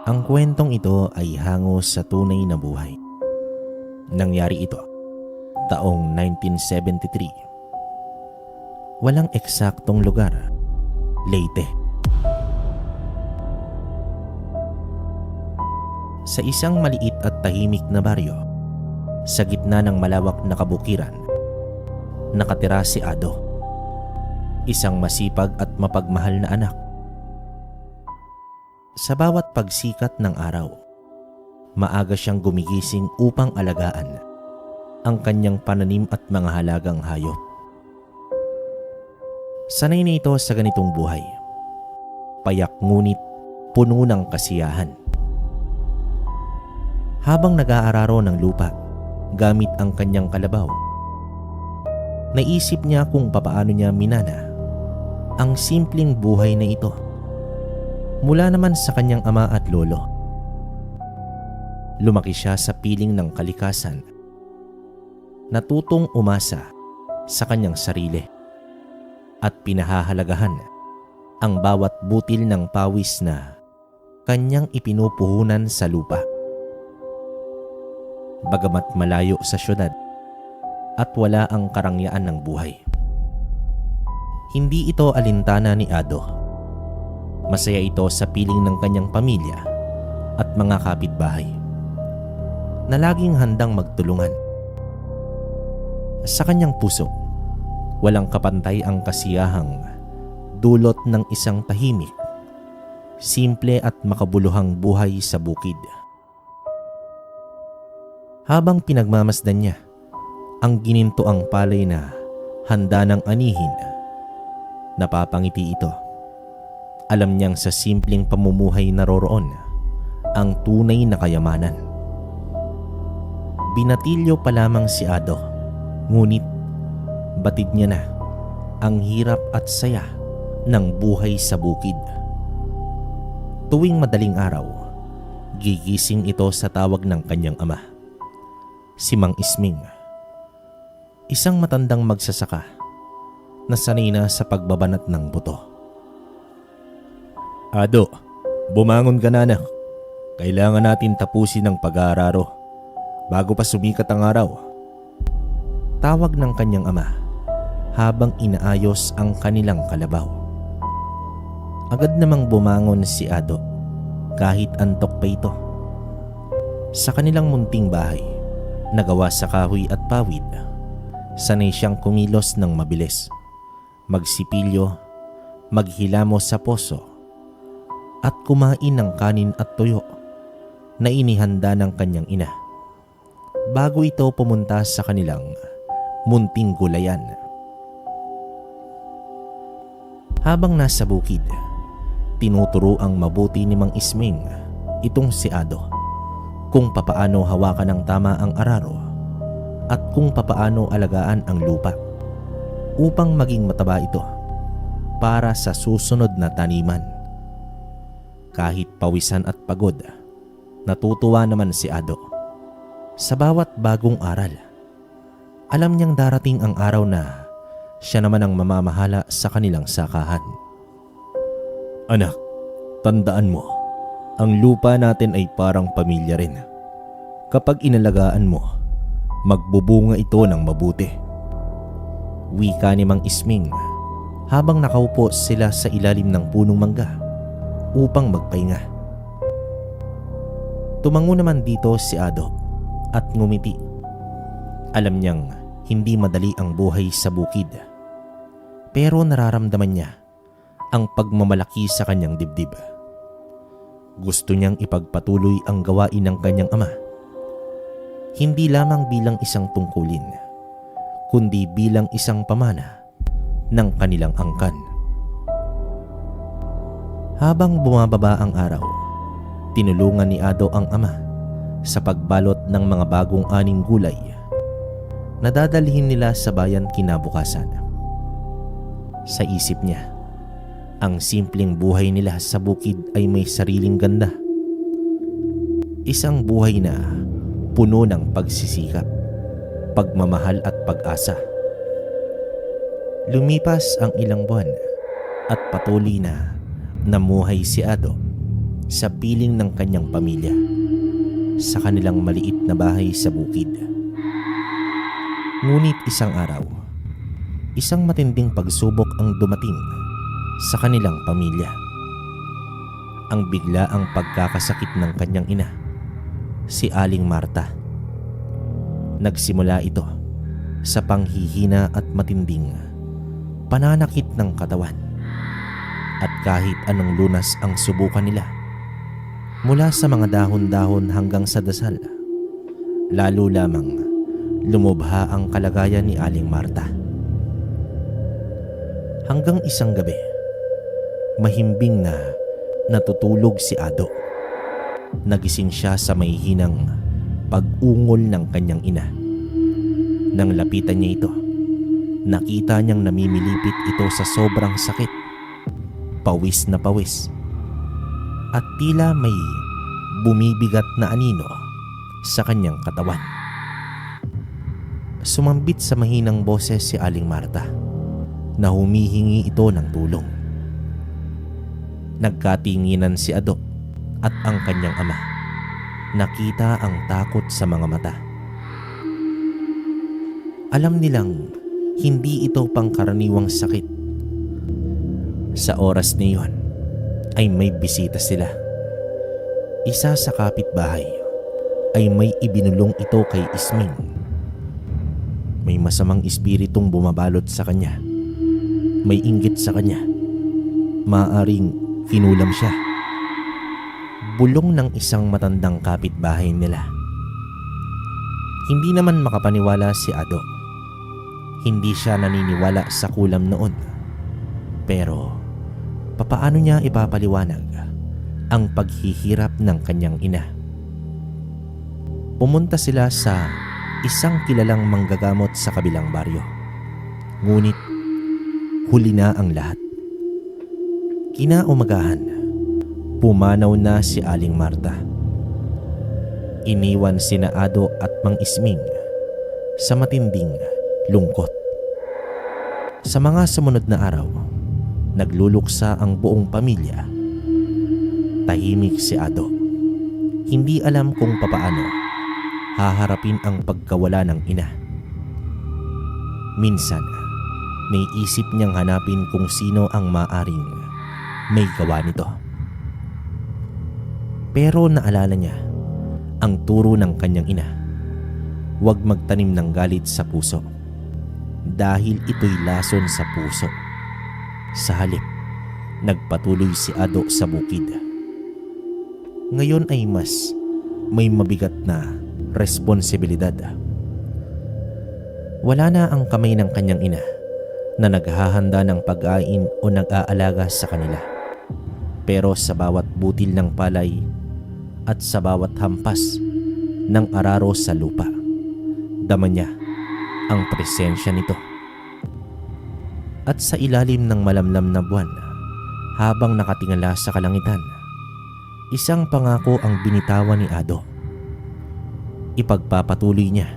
Ang kwentong ito ay hango sa tunay na buhay. Nangyari ito taong 1973. Walang eksaktong lugar. Leyte. Sa isang maliit at tahimik na baryo, sa gitna ng malawak na kabukiran, nakatira si Ado. Isang masipag at mapagmahal na anak. Sa bawat pagsikat ng araw, maaga siyang gumigising upang alagaan ang kanyang pananim at mga halagang hayop. Sanay na ito sa ganitong buhay. Payak ngunit puno ng kasiyahan. Habang nag-aararo ng lupa gamit ang kanyang kalabaw, naisip niya kung papaano niya minana ang simpleng buhay na ito mula naman sa kanyang ama at lolo. Lumaki siya sa piling ng kalikasan, natutong umasa sa kanyang sarili at pinahahalagahan ang bawat butil ng pawis na kanyang ipinupuhunan sa lupa. Bagamat malayo sa syudad at wala ang karangyaan ng buhay, hindi ito alintana ni Ado. Masaya ito sa piling ng kanyang pamilya at mga kapitbahay na laging handang magtulungan. Sa kanyang puso, walang kapantay ang kasiyahang dulot ng isang tahimik, simple at makabuluhang buhay sa bukid. Habang pinagmamasdan niya ang ginintoang palay na handa ng anihin, napapangiti ito. Alam niyang sa simpleng pamumuhay naroroon ang tunay na kayamanan. Binatilyo pa lamang si Ado, ngunit batid niya na ang hirap at saya ng buhay sa bukid. Tuwing madaling araw, gigising ito sa tawag ng kanyang ama, si Mang Isming, isang matandang magsasaka na sanay na sa pagbabanat ng buto. Ado, bumangon ka na anak. Kailangan natin tapusin ang pag-aararo bago pa sumikat ang araw. Tawag ng kanyang ama habang inaayos ang kanilang kalabaw. Agad namang bumangon si Ado kahit antok pa ito. Sa kanilang munting bahay, nagawa sa kahoy at pawid, sanay siyang kumilos ng mabilis, magsipilyo, maghilamos sa poso, at kumain ng kanin at tuyo na inihanda ng kanyang ina bago ito pumunta sa kanilang munting gulayan. Habang nasa bukid, tinuturo ang mabuti ni Mang Isming itong si Ado kung papaano hawakan ng tama ang araro at kung papaano alagaan ang lupa upang maging mataba ito para sa susunod na taniman. Kahit pawisan at pagod, natutuwa naman si Ado. Sa bawat bagong aral, alam niyang darating ang araw na siya naman ang mamamahala sa kanilang sakahan. Anak, tandaan mo, ang lupa natin ay parang pamilya rin. Kapag inalagaan mo, magbubunga ito ng mabuti. Wika ni Mang Isming habang nakaupo sila sa ilalim ng punong mangga upang magpahinga. Tumango naman dito si Ado at ngumiti. Alam niyang hindi madali ang buhay sa bukid, pero nararamdaman niya ang pagmamalaki sa kanyang dibdib. Gusto niyang ipagpatuloy ang gawain ng kanyang ama, hindi lamang bilang isang tungkulin, kundi bilang isang pamana ng kanilang angkan. Habang bumababa ang araw, tinulungan ni Ado ang ama sa pagbalot ng mga bagong aning gulay na dadalhin nila sa bayan kinabukasan. Sa isip niya, ang simpleng buhay nila sa bukid ay may sariling ganda. Isang buhay na puno ng pagsisikap, pagmamahal at pag-asa. Lumipas ang ilang buwan at patuloy na namuhay si Ado sa piling ng kanyang pamilya sa kanilang maliit na bahay sa bukid. Ngunit isang araw, isang matinding pagsubok ang dumating sa kanilang pamilya. Ang biglaang pagkakasakit ng kanyang ina, si Aling Marta. Nagsimula ito sa panghihina at matinding pananakit ng katawan. At kahit anong lunas ang subukan nila, mula sa mga dahon-dahon hanggang sa dasal, lalo lamang lumubha ang kalagayan ni Aling Marta. Hanggang isang gabi, mahimbing na natutulog si Ado. Nagising siya sa mahihinang pag-ungol ng kanyang ina. Nang lapitan niya ito, nakita niyang namimilipit ito sa sobrang sakit. Pawis na pawis. At tila may bumibigat na anino sa kanyang katawan. Sumambit sa mahinang boses si Aling Marta na humihingi ito ng tulong. Nagkatinginan si Ado at ang kanyang ama. Nakita ang takot sa mga mata. Alam nilang hindi ito pangkaraniwang sakit. Sa oras na iyon ay may bisita sila. Isa sa kapitbahay ay may ibinulong ito kay Isming. May masamang espiritong bumabalot sa kanya. May inggit sa kanya. Maaaring kinulam siya. Bulong ng isang matandang kapitbahay nila. Hindi naman makapaniwala si Ado. Hindi siya naniniwala sa kulam noon. Pero papaano niya ipapaliwanag ang paghihirap ng kanyang ina? Pumunta sila sa isang kilalang manggagamot sa kabilang baryo. Ngunit huli na ang lahat. Kinaumagahan, pumanaw na si Aling Marta. Iniwan sina Ado at Mang Isming sa matinding lungkot. Sa mga sumunod na araw, nagluluksa ang buong pamilya. Tahimik si Ado. Hindi alam kung papaano haharapin ang pagkawala ng ina. Minsan, naiisip niyang hanapin kung sino ang maaring may gawa nito. Pero naalala niya ang turo ng kanyang ina. Huwag magtanim ng galit sa puso dahil ito'y lason sa puso. Sa halip, nagpatuloy si Ado sa bukid. Ngayon ay mas may mabigat na responsibilidad. Wala na ang kamay ng kanyang ina na naghahanda ng pag-ain o nag-aalaga sa kanila. Pero sa bawat butil ng palay at sa bawat hampas ng araro sa lupa, dama niya ang presensya nito. At sa ilalim ng malamlam na buwan, habang nakatingala sa kalangitan, isang pangako ang binitawan ni Ado. Ipagpapatuloy niya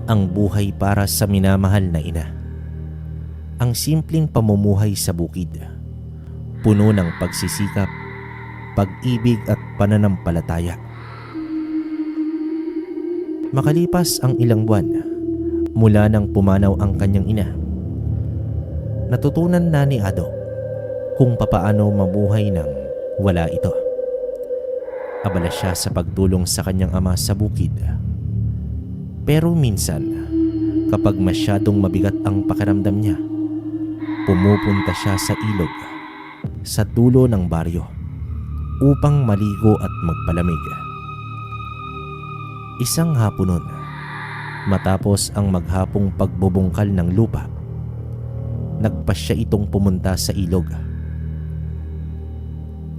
ang buhay para sa minamahal na ina. Ang simpleng pamumuhay sa bukid, puno ng pagsisikap, pag-ibig at pananampalataya. Makalipas ang ilang buwan, mula nang pumanaw ang kanyang ina, natutunan na ni Ado kung papaano mabuhay nang wala ito. Abala siya sa pagtulong sa kanyang ama sa bukid. Pero minsan, kapag masyadong mabigat ang pakiramdam niya, pumupunta siya sa ilog sa dulo ng baryo upang maligo at magpalamig. Isang hapon nun, matapos ang maghapong pagbubungkal ng lupa, nagpasya itong pumunta sa ilog.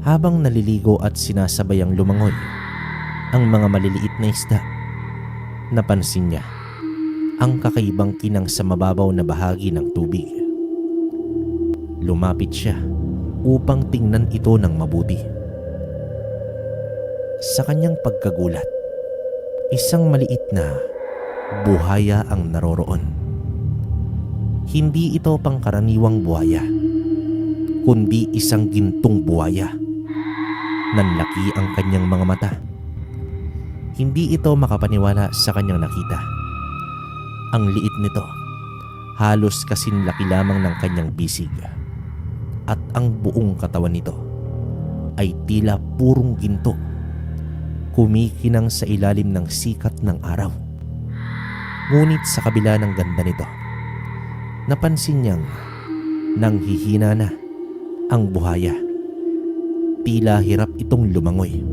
Habang naliligo at sinasabayang lumangoy ang mga maliliit na isda, napansin niya ang kakaibang kinang sa mababaw na bahagi ng tubig. Lumapit siya upang tingnan ito ng mabuti. Sa kanyang pagkagulat, isang maliit na buhaya ang naroroon. Hindi ito pangkaraniwang buhaya, kundi isang gintong buhaya. Nanlaki ang kanyang mga mata. Hindi ito makapaniwala sa kanyang nakita. Ang liit nito, halos kasinlaki lamang ng kanyang bisig. At ang buong katawan nito ay tila purong ginto, kumikinang sa ilalim ng sikat ng araw. Ngunit sa kabila ng ganda nito, napansin niyang nanghihina na ang buhaya. Tila hirap itong lumangoy.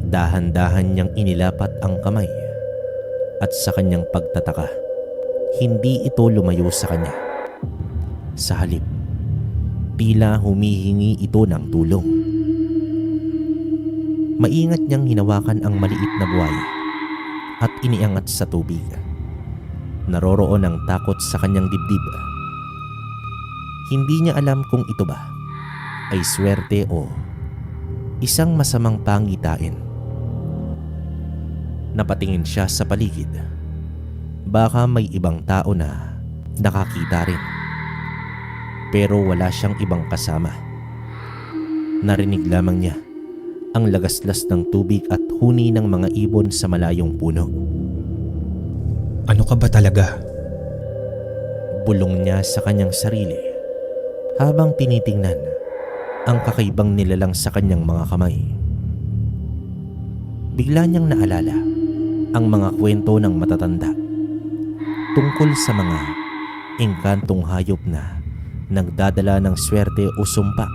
Dahan-dahan niyang inilapat ang kamay at sa kanyang pagtataka, hindi ito lumayo sa kanya. Sa halip, tila humihingi ito ng tulong. Maingat niyang hinawakan ang maliit na buhaya at iniangat sa tubig. Naroroon ang takot sa kanyang dibdib. Hindi niya alam kung ito ba ay swerte o isang masamang pangitain. Napatingin siya sa paligid. Baka may ibang tao na nakakita rin. Pero wala siyang ibang kasama. Narinig lamang niya ang lagaslas ng tubig at huni ng mga ibon sa malayong puno. Ano ka ba talaga? Bulong niya sa kanyang sarili habang tinitingnan ang kakaibang nilalang sa kanyang mga kamay. Bigla niyang naalala ang mga kwento ng matatanda tungkol sa mga engkantong hayop na nagdadala ng swerte o sumpa.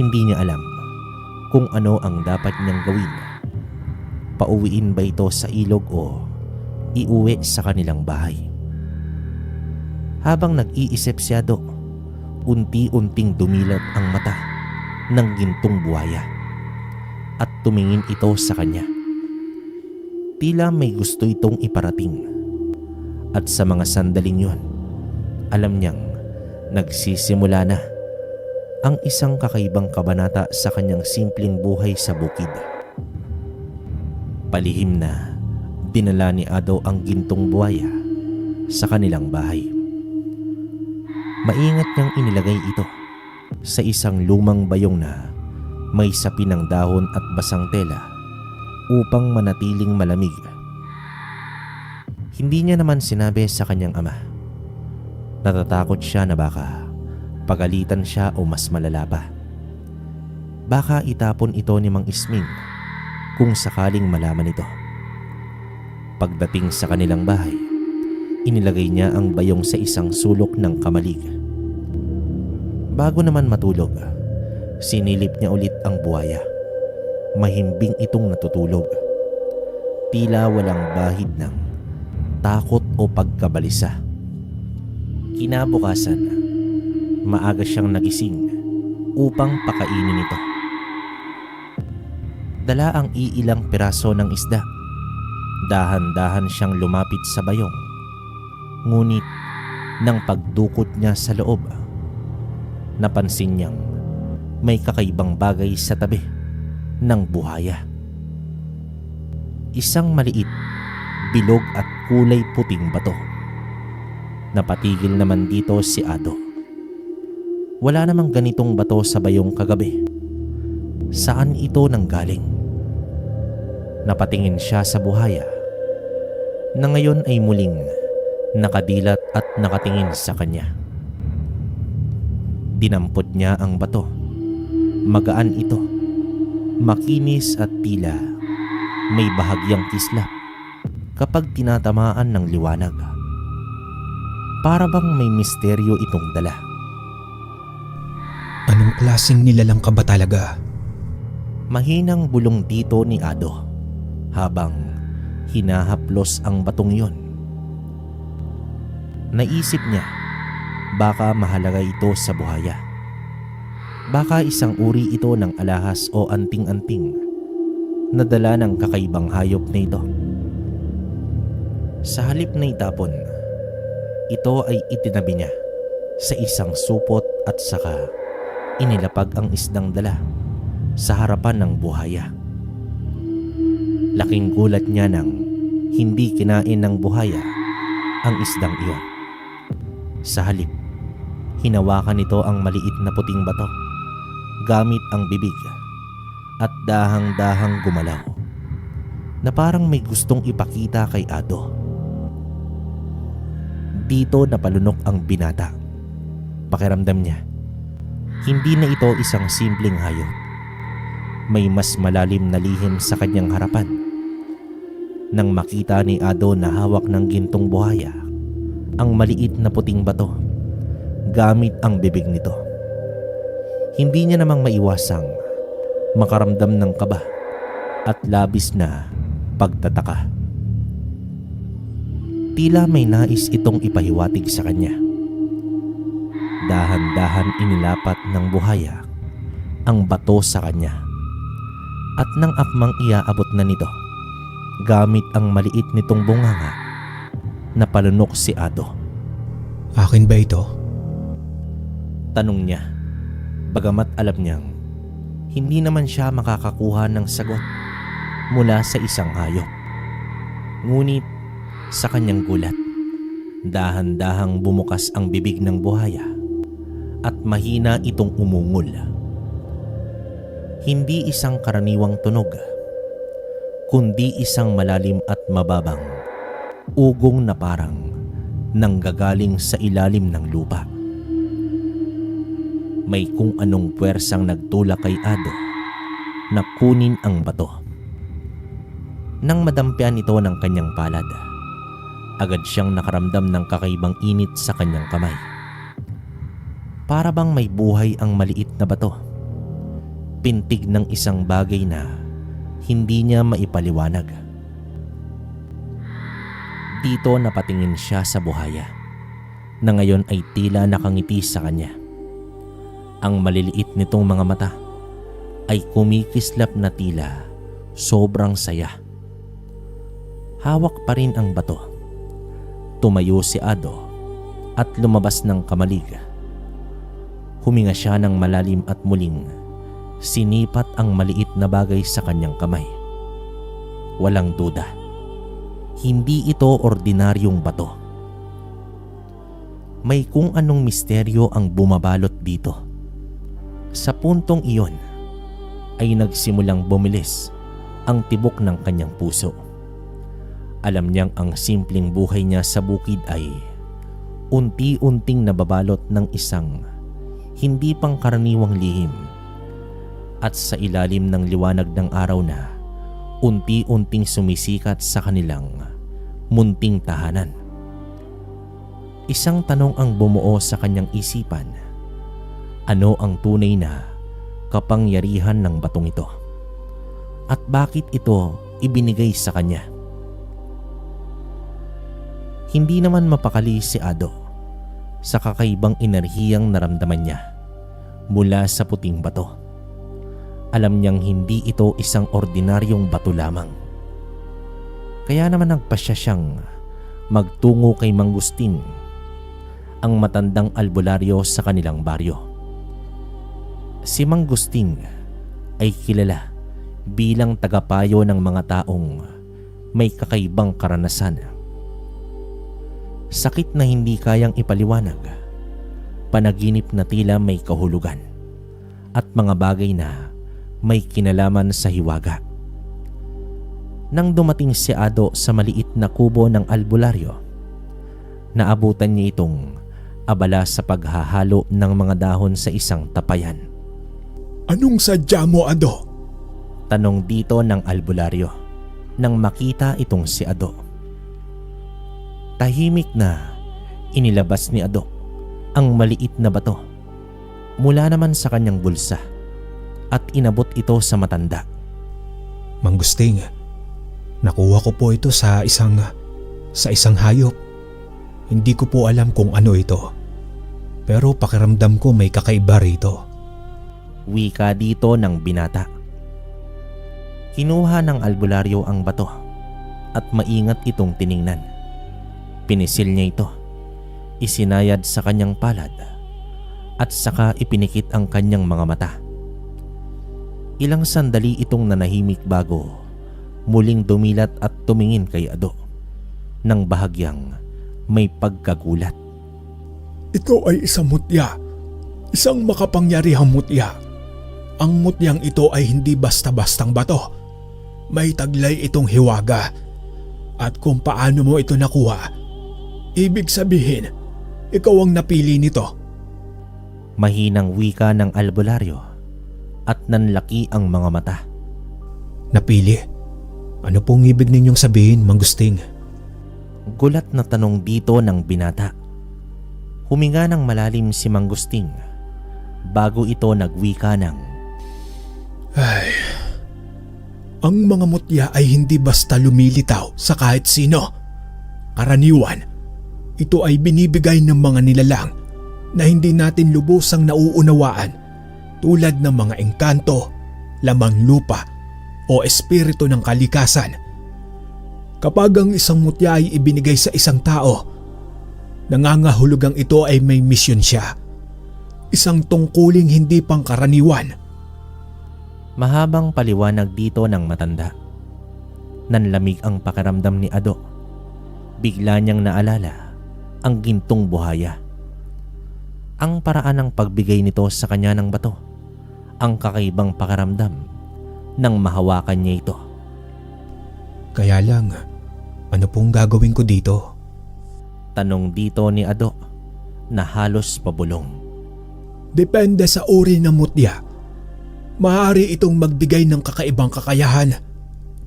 Hindi niya alam kung ano ang dapat niyang gawin. Pauwiin ba ito sa ilog o iuwi sa kanilang bahay? Habang nag-iisip si Ado, unti-unting dumilat ang mata ng gintong buhaya at tumingin ito sa kanya. Tila may gusto itong iparating. At sa mga sandaling yun, alam niyang nagsisimula na ang isang kakaibang kabanata sa kanyang simpleng buhay sa bukid. Palihim na dinala ni Ado ang gintong buhaya sa kanilang bahay. Maingat niyang inilagay ito sa isang lumang bayong na may sapi ng dahon at basang tela upang manatiling malamig. Hindi niya naman sinabi sa kanyang ama. Natatakot siya na baka pagalitan siya o mas malala pa. Baka itapon ito ni Mang Isming kung sakaling malaman ito. Pagdating sa kanilang bahay, inilagay niya ang bayong sa isang sulok ng kamalig. Bago naman matulog, sinilip niya ulit ang buhaya. Mahimbing itong natutulog. Tila walang bahid ng takot o pagkabalisa. Kinabukasan, maaga siyang nagising upang pakainin ito. Dala ang iilang piraso ng isda. Dahan-dahan siyang lumapit sa bayong. Ngunit nang pagdukot niya sa loob, napansin niyang may kakaibang bagay sa tabi ng buhaya. Isang maliit, bilog at kulay puting bato. Napatigil naman dito si Ado. Wala namang ganitong bato sa bayong kagabi. Saan ito nanggaling? Napatingin siya sa buhaya na ngayon ay muling nakadilat at nakatingin sa kanya. Dinampot niya ang bato. Magaan ito, makinis at tila may bahagyang kislap kapag tinatamaan ng liwanag. Para bang may misteryo itong dala. Anong klaseng nilalang ka ba talaga? Mahinang bulong dito ni Ado habang hinahaplos ang batong yon. Naisip niya, baka mahalaga ito sa buhaya. Baka isang uri ito ng alahas o anting-anting na dala ng kakaibang hayop na ito. Sa halip na itapon, ito ay itinabi niya sa isang supot at saka inilapag ang isdang dala sa harapan ng buhaya. Laking gulat niya nang hindi kinain ng buhaya ang isdang iyon. Sa halip, hinawakan nito ang maliit na puting bato gamit ang bibig at dahang-dahang gumalaw na parang may gustong ipakita kay Ado. Dito napalunok ang binata. Pakiramdam niya, hindi na ito isang simpleng hayop. May mas malalim na lihim sa kanyang harapan. Nang makita ni Ado na hawak ng gintong buhaya ang maliit na puting bato gamit ang bibig nito, hindi niya namang maiwasang makaramdam ng kaba at labis na pagtataka. Tila may nais itong ipahiwatig sa kanya. Dahan-dahan inilapat ng buhaya ang bato sa kanya at nang akmang iaabot na nito gamit ang maliit nitong bunganga, napalunok si Ado. Akin ba ito? Tanong niya, bagamat alam niyang hindi naman siya makakakuha ng sagot mula sa isang hayop. Ngunit sa kanyang gulat, dahan-dahang bumukas ang bibig ng buhaya at mahina itong umungol. Hindi isang karaniwang tunog, kundi isang malalim at mababang ugong na parang nanggagaling sa ilalim ng lupa. May kung anong puwersang nagtulak kay Ado na kunin ang bato. Nang madampian ito ng kanyang palad, agad siyang nakaramdam ng kakaibang init sa kanyang kamay. Para bang may buhay ang maliit na bato. Pintig ng isang bagay na hindi niya maipaliwanag. Dito napatingin siya sa buhaya na ngayon ay tila nakangiti sa kanya. Ang maliliit nitong mga mata ay kumikislap na tila sobrang saya. Hawak pa rin ang bato. Tumayo si Ado at lumabas ng kamalig. Huminga siya ng malalim at muling sinipat ang maliit na bagay sa kanyang kamay. Walang duda, hindi ito ordinaryong bato. May kung anong misteryo ang bumabalot dito. Sa puntong iyon ay nagsimulang bumilis ang tibok ng kanyang puso. Alam niyang ang simpleng buhay niya sa bukid ay unti-unting nababalot ng isang hindi pangkaraniwang lihim, at sa ilalim ng liwanag ng araw na unti-unting sumisikat sa kanilang munting tahanan. Isang tanong ang bumuo sa kanyang isipan. Ano ang tunay na kapangyarihan ng batong ito? At bakit ito ibinigay sa kanya? Hindi naman mapakali si Ado sa kakaibang enerhiyang naramdaman niya mula sa puting bato. Alam niyang hindi ito isang ordinaryong bato lamang. Kaya naman nagpasya siyang magtungo kay Mang Gusting, ang matandang albularyo sa kanilang baryo. Si Mang Gusting ay kilala bilang tagapayo ng mga taong may kakaibang karanasan. Sakit na hindi kayang ipaliwanag, panaginip na tila may kahulugan, at mga bagay na may kinalaman sa hiwaga. Nang dumating si Ado sa maliit na kubo ng albularyo, naabutan niya itong abala sa paghahalo ng mga dahon sa isang tapayan. Anong sadya mo, Ado? Tanong dito ng albularyo nang makita itong si Ado. Tahimik na inilabas ni Ado ang maliit na bato mula naman sa kanyang bulsa at inabot ito sa matanda. Mang Gusting, nakuha ko po ito sa isang hayop. Hindi ko po alam kung ano ito, pero pakiramdam ko may kakaiba rito. Wika dito ng binata. Kinuha ng albularyo ang bato at maingat itong tiningnan. Pinisil niya ito, isinayad sa kanyang palad at saka ipinikit ang kanyang mga mata. Ilang sandali itong nanahimik bago muling dumilat at tumingin kay Ado nang bahagyang may pagkagulat. Ito ay isang mutya, isang makapangyarihang mutya. Ang mutyang ito ay hindi basta-bastang bato. May taglay itong hiwaga. At kung paano mo ito nakuha, ibig sabihin, ikaw ang napili nito. Mahinang wika ng albularyo at nanlaki ang mga mata. Napili? Ano pong ibig ninyong sabihin, Manggusting? Gulat na tanong dito ng binata. Huminga ng malalim si Manggusting bago ito nagwika ng, Ay, ang mga mutya ay hindi basta lumilitaw sa kahit sino. Karaniwan, ito ay binibigay ng mga nilalang na hindi natin lubusang nauunawaan, tulad ng mga engkanto, lamang lupa o espiritu ng kalikasan. Kapag ang isang mutya ay ibinigay sa isang tao, nangangahulugang ito ay may misyon siya. Isang tungkuling hindi pangkaraniwan. mahabang paliwanag dito ng matanda. Nanlamig ang pakiramdam ni Ado. Bigla niyang naalala ang gintong buhaya. Ang paraan ng pagbigay nito sa kanya ng bato, ang kakaibang pakiramdam nang mahawakan niya ito. Kaya lang, ano pong gagawin ko dito? Tanong dito ni Ado na halos pabulong. Depende sa uri ng mutya. Maaari itong magbigay ng kakaibang kakayahan,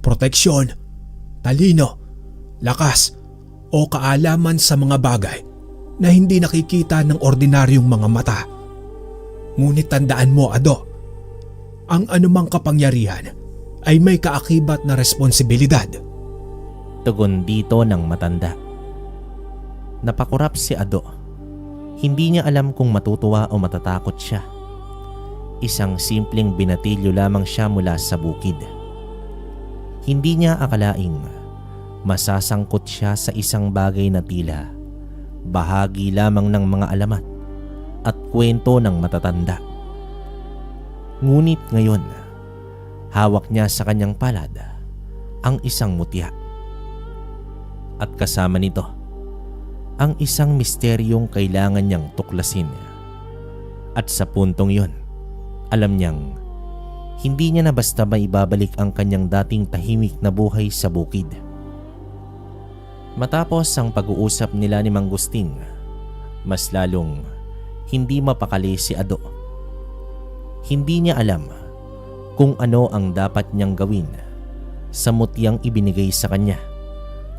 proteksyon, talino, lakas o kaalaman sa mga bagay na hindi nakikita ng ordinaryong mga mata. Ngunit tandaan mo, Ado, ang anumang kapangyarihan ay may kaakibat na responsibilidad. Tugon dito ng matanda. Napakurap si Ado. Hindi niya alam kung matutuwa o matatakot siya. Isang simpleng binatilyo lamang siya mula sa bukid. Hindi niya akalaing masasangkot siya sa isang bagay na tila bahagi lamang ng mga alamat at kwento ng matatanda. Ngunit ngayon, hawak niya sa kanyang palad ang isang mutya. At kasama nito, ang isang misteryong kailangan niyang tuklasin. At sa puntong yon, alam niyang hindi niya na basta maibabalik ang kanyang dating tahimik na buhay sa bukid. Matapos ang pag-uusap nila ni Manggusting, mas lalong hindi mapakali si Ado. Hindi niya alam kung ano ang dapat niyang gawin sa mutyang ibinigay sa kanya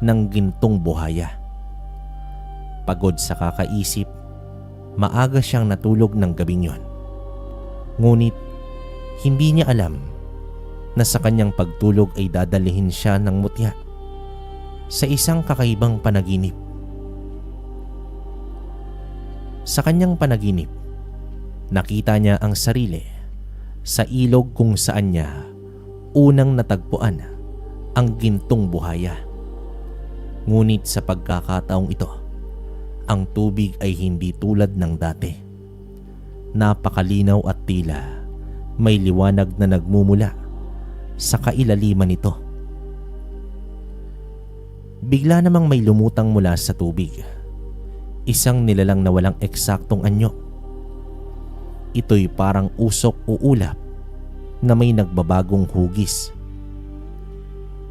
ng gintong buhaya. Pagod sa kakaisip, maaga siyang natulog ng gabing yon. Ngunit hindi niya alam na sa kanyang pagtulog ay dadalhin siya ng mutya sa isang kakaibang panaginip. Sa kanyang panaginip, nakita niya ang sarili sa ilog kung saan niya unang natagpuan ang gintong buhaya. Ngunit sa pagkakataong ito, ang tubig ay hindi tulad ng dati. Napakalinaw at tila may liwanag na nagmumula sa kailaliman nito. Bigla namang may lumutang mula sa tubig. Isang nilalang na walang eksaktong anyo. Ito'y parang usok o ulap na may nagbabagong hugis.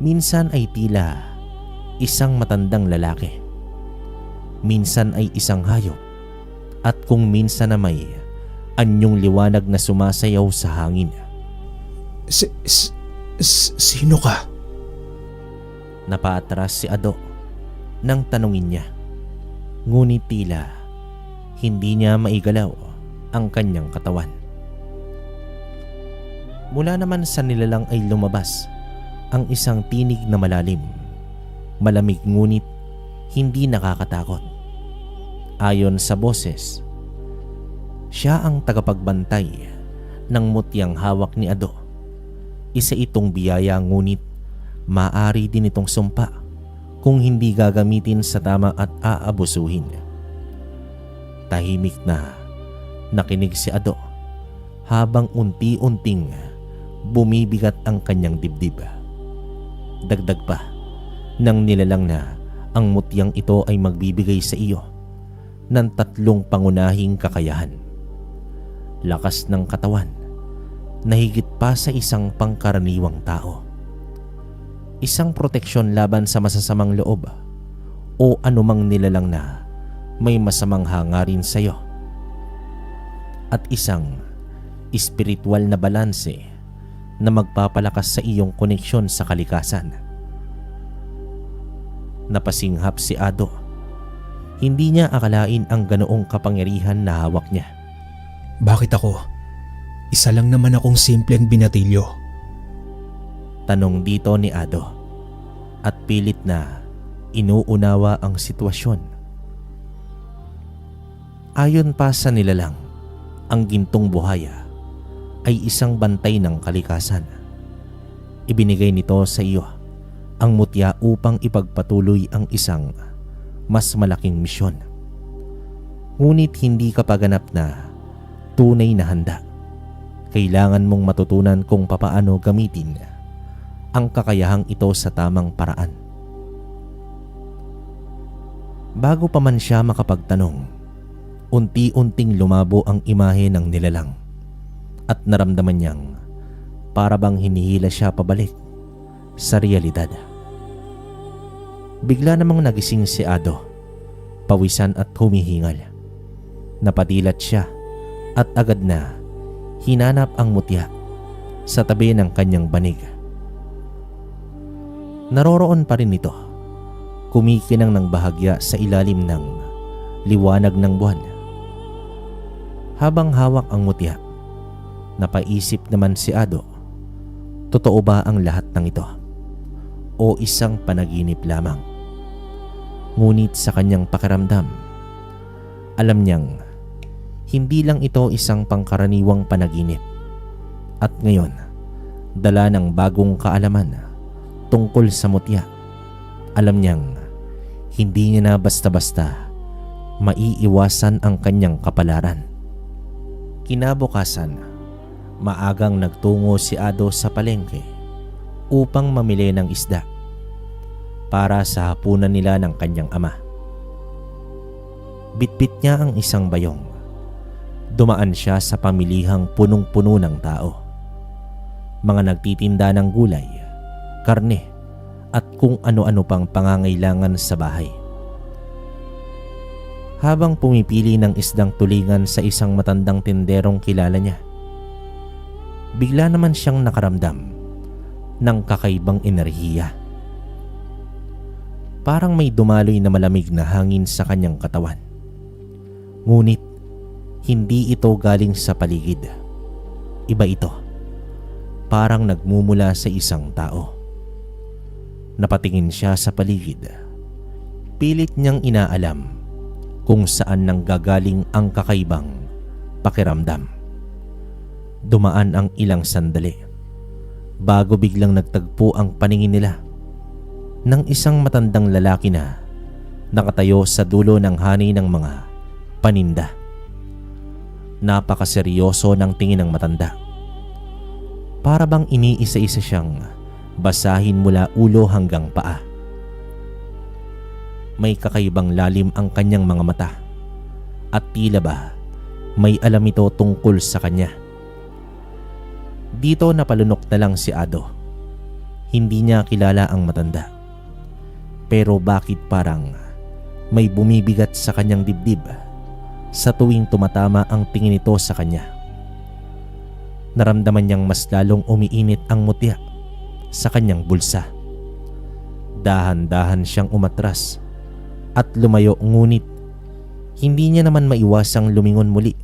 Minsan ay tila isang matandang lalaki. Minsan ay isang hayop. At kung minsan na may anyong liwanag na sumasayaw sa hangin. Sino ka? Napaatras si Ado nang tanungin niya. Ngunit tila hindi niya maigalaw ang kanyang katawan. Mula naman sa nilalang ay lumabas ang isang tinig na malalim, malamig ngunit hindi nakakatakot. Ayon sa boses, siya ang tagapagbantay ng mutyang hawak ni Ado. Isa itong biyaya ngunit maaari din itong sumpa kung hindi gagamitin sa tama at aabusuhin. Tahimik na nakinig si Ado habang unti-unting bumibigat ang kanyang dibdib. Dagdag pa nang nilalang na ang mutyang ito ay magbibigay sa iyo ng 3 pangunahing kakayahan: lakas ng katawan, na higit pa sa isang pangkaraniwang tao. Isang proteksyon laban sa masasamang loob o anumang nilalang na may masamang hangarin sa iyo. At isang espiritual na balanse na magpapalakas sa iyong koneksyon sa kalikasan. Napasinghap si Ado. Hindi niya akalain ang ganoong kapangyarihan na hawak niya. Bakit ako? Isa lang naman akong simpleng binatilyo. Tanong dito ni Ado at pilit na inuunawa ang sitwasyon. Ayon pa sa nilalang, ang gintong buhaya ay isang bantay ng kalikasan. Ibinigay nito sa iyo ang mutya upang ipagpatuloy ang isang mas malaking misyon. Ngunit hindi ka pa ganap na tunay na handa. Kailangan mong matutunan kung papaano gamitin ang kakayahang ito sa tamang paraan. Bago pa man siya makapagtanong, unti-unting lumabo ang imahe ng nilalang at naramdaman niyang para bang hinihila siya pabalik sa realidad. Bigla namang nagising si Ado, pawisan at humihingal. Napadilat siya at agad na hinanap ang mutya sa tabi ng kanyang banig. Naroroon pa rin ito, kumikinang ng bahagya sa ilalim ng liwanag ng buwan. Habang hawak ang mutya, napaisip naman si Ado, totoo ba ang lahat ng ito o isang panaginip lamang? Ngunit sa kanyang pakiramdam, alam niyang hindi lang ito isang pangkaraniwang panaginip. At ngayon, dala ng bagong kaalaman tungkol sa mutya, alam niyang hindi niya na basta-basta maiiwasan ang kanyang kapalaran. Kinabukasan, maagang nagtungo si Ado sa palengke upang mamili ng isda para sa hapunan nila ng kanyang ama. Bitbit niya ang isang bayong. Dumaan siya sa pamilihang punong-puno ng tao. Mga nagtitinda ng gulay, karne at kung ano-ano pang pangangailangan sa bahay. Habang pumipili ng isdang tulingan sa isang matandang tinderong kilala niya, bigla naman siyang nakaramdam ng kakaibang enerhiya. Parang may dumaloy na malamig na hangin sa kanyang katawan. Ngunit hindi ito galing sa paligid. Iba ito. Parang nagmumula sa isang tao. Napatingin siya sa paligid. Pilit niyang inaalam kung saan nanggagaling ang kakaibang pakiramdam. Dumaan ang ilang sandali bago biglang nagtagpo ang paningin nila ng isang matandang lalaki na nakatayo sa dulo ng hanay ng mga paninda. Napakaseryoso ng tingin ng matanda. Para bang iniisa-isa siyang basahin mula ulo hanggang paa. May kakaibang lalim ang kanyang mga mata at tila ba may alam ito tungkol sa kanya. Dito napalunok na lang si Ado. Hindi niya kilala ang matanda. Pero bakit parang may bumibigat sa kanyang dibdib sa tuwing tumatama ang tingin nito sa kanya. Naramdaman niyang mas lalong umiinit ang mutya sa kanyang bulsa. Dahan-dahan siyang umatras at lumayo, ngunit hindi niya naman maiwasang lumingon muli.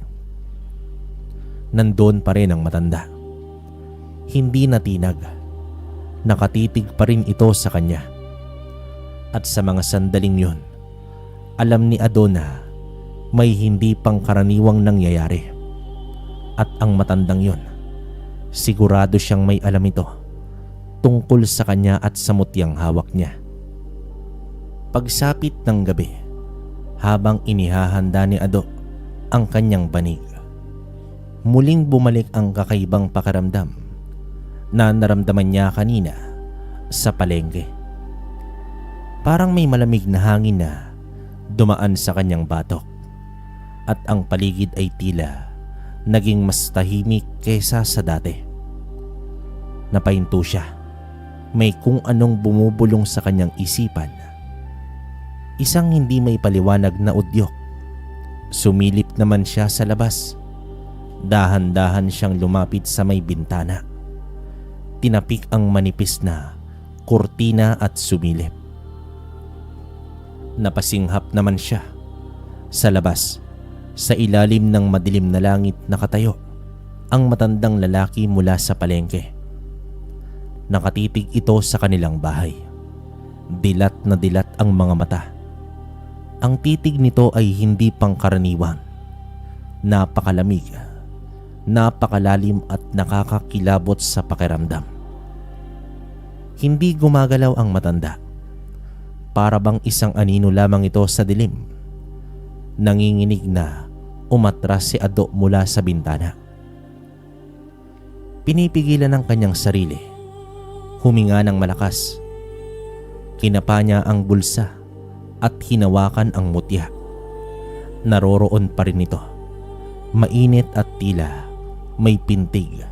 Nandoon pa rin ang matanda. Hindi natinag. Nakatitig pa rin ito sa kanya. At sa mga sandaling yon, alam ni Ado na may hindi pangkaraniwang nangyayari. At ang matandang yon, sigurado siyang may alam ito tungkol sa kanya at sa mutyang hawak niya. Pagsapit ng gabi, habang inihahanda ni Ado ang kanyang banig, muling bumalik ang kakaibang pakiramdam na naramdaman niya kanina sa palengke. Parang may malamig na hangin na dumaan sa kanyang batok at ang paligid ay tila naging mas tahimik kaysa sa dati. Napahinto siya. May kung anong bumubulong sa kanyang isipan. Isang hindi may paliwanag na udyok. Sumilip naman siya sa labas. Dahan-dahan siyang lumapit sa may bintana. Tinapik ang manipis na kurtina at sumilip. Napasinghap naman siya. Sa labas, sa ilalim ng madilim na langit nakatayo ang matandang lalaki mula sa palengke. Nakatitig ito sa kanilang bahay. Dilat na dilat ang mga mata. Ang titig nito ay hindi pangkaraniwan. Napakalamig, napakalalim at nakakakilabot sa pakiramdam. Hindi gumagalaw ang matanda. Para bang isang anino lamang ito sa dilim. Nanginginig na umatras si Ado mula sa bintana. Pinipigilan ang kanyang sarili. Huminga ng malakas. Kinapa niya ang bulsa at hinawakan ang mutya. Naroroon pa rin ito. Mainit at tila may pintig.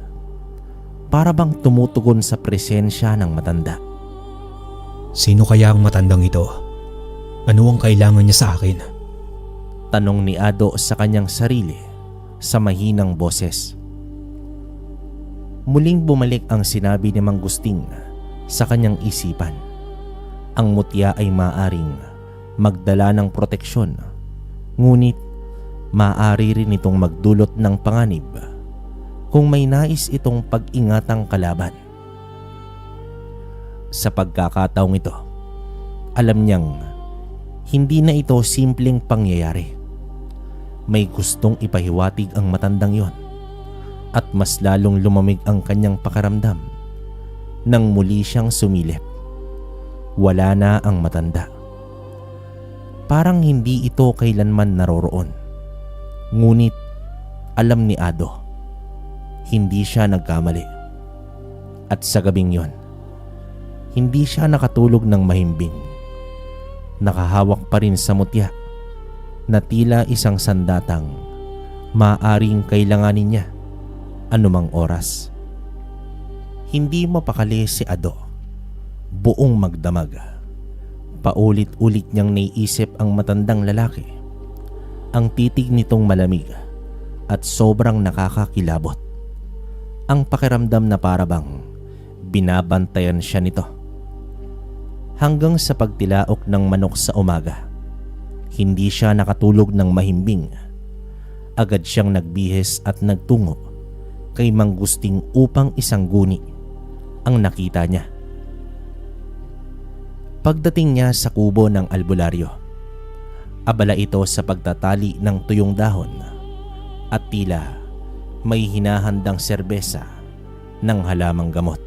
Para bang tumutugon sa presensya ng matanda. Sino kaya ang matandang ito? Ano ang kailangan niya sa akin? Tanong ni Ado sa kanyang sarili sa mahinang boses. Muling bumalik ang sinabi ni Mang Gusting sa kanyang isipan. Ang mutya ay maaring magdala ng proteksyon, ngunit maaari rin itong magdulot ng panganib kung may nais itong pag-ingatang kalaban. Sa pagkakataong ito, alam niyang hindi na ito simpleng pangyayari. May gustong ipahiwatig ang matandang yon at mas lalong lumamig ang kanyang pakiramdam nang muli siyang sumilip. Wala na ang matanda. Parang hindi ito kailanman naroroon. Ngunit alam ni Ado, hindi siya nagkamali. At sa gabing yon, hindi siya nakatulog ng mahimbing. Nakahawak pa rin sa mutya na tila isang sandatang maaring kailanganin niya anumang oras. Hindi mapakali si Ado. Buong magdamag. Paulit-ulit niyang naiisip ang matandang lalaki. Ang titig nitong malamig at sobrang nakakakilabot. Ang pakiramdam na parabang binabantayan siya nito. Hanggang sa pagtilaok ng manok sa umaga, hindi siya nakatulog ng mahimbing. Agad siyang nagbihes at nagtungo kay Mang Gusting upang isang guni ang nakita niya. Pagdating niya sa kubo ng albularyo, abala ito sa pagtatali ng tuyong dahon at tila may hinahandang serbesa ng halamang gamot.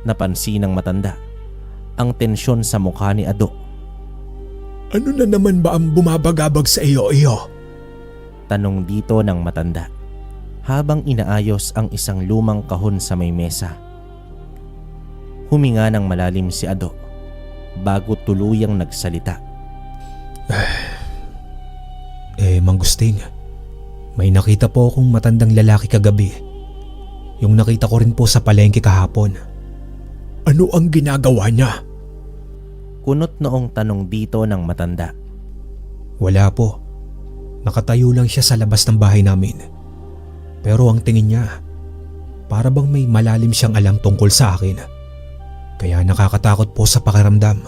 Napansin ng matanda ang tensyon sa mukha ni Ado. Ano na naman ba ang bumabagabag sa iyo? Tanong dito ng matanda habang inaayos ang isang lumang kahon sa may mesa. Huminga ng malalim si Ado bago tuluyang nagsalita. Mang Gusting, may nakita po akong matandang lalaki kagabi. Yung nakita ko rin po sa palengke kahapon. Ano ang ginagawa niya? Kunot noong tanong dito ng matanda. Wala po. Nakatayo lang siya sa labas ng bahay namin. Pero ang tingin niya, para bang may malalim siyang alam tungkol sa akin. Kaya nakakatakot po sa pakiramdam.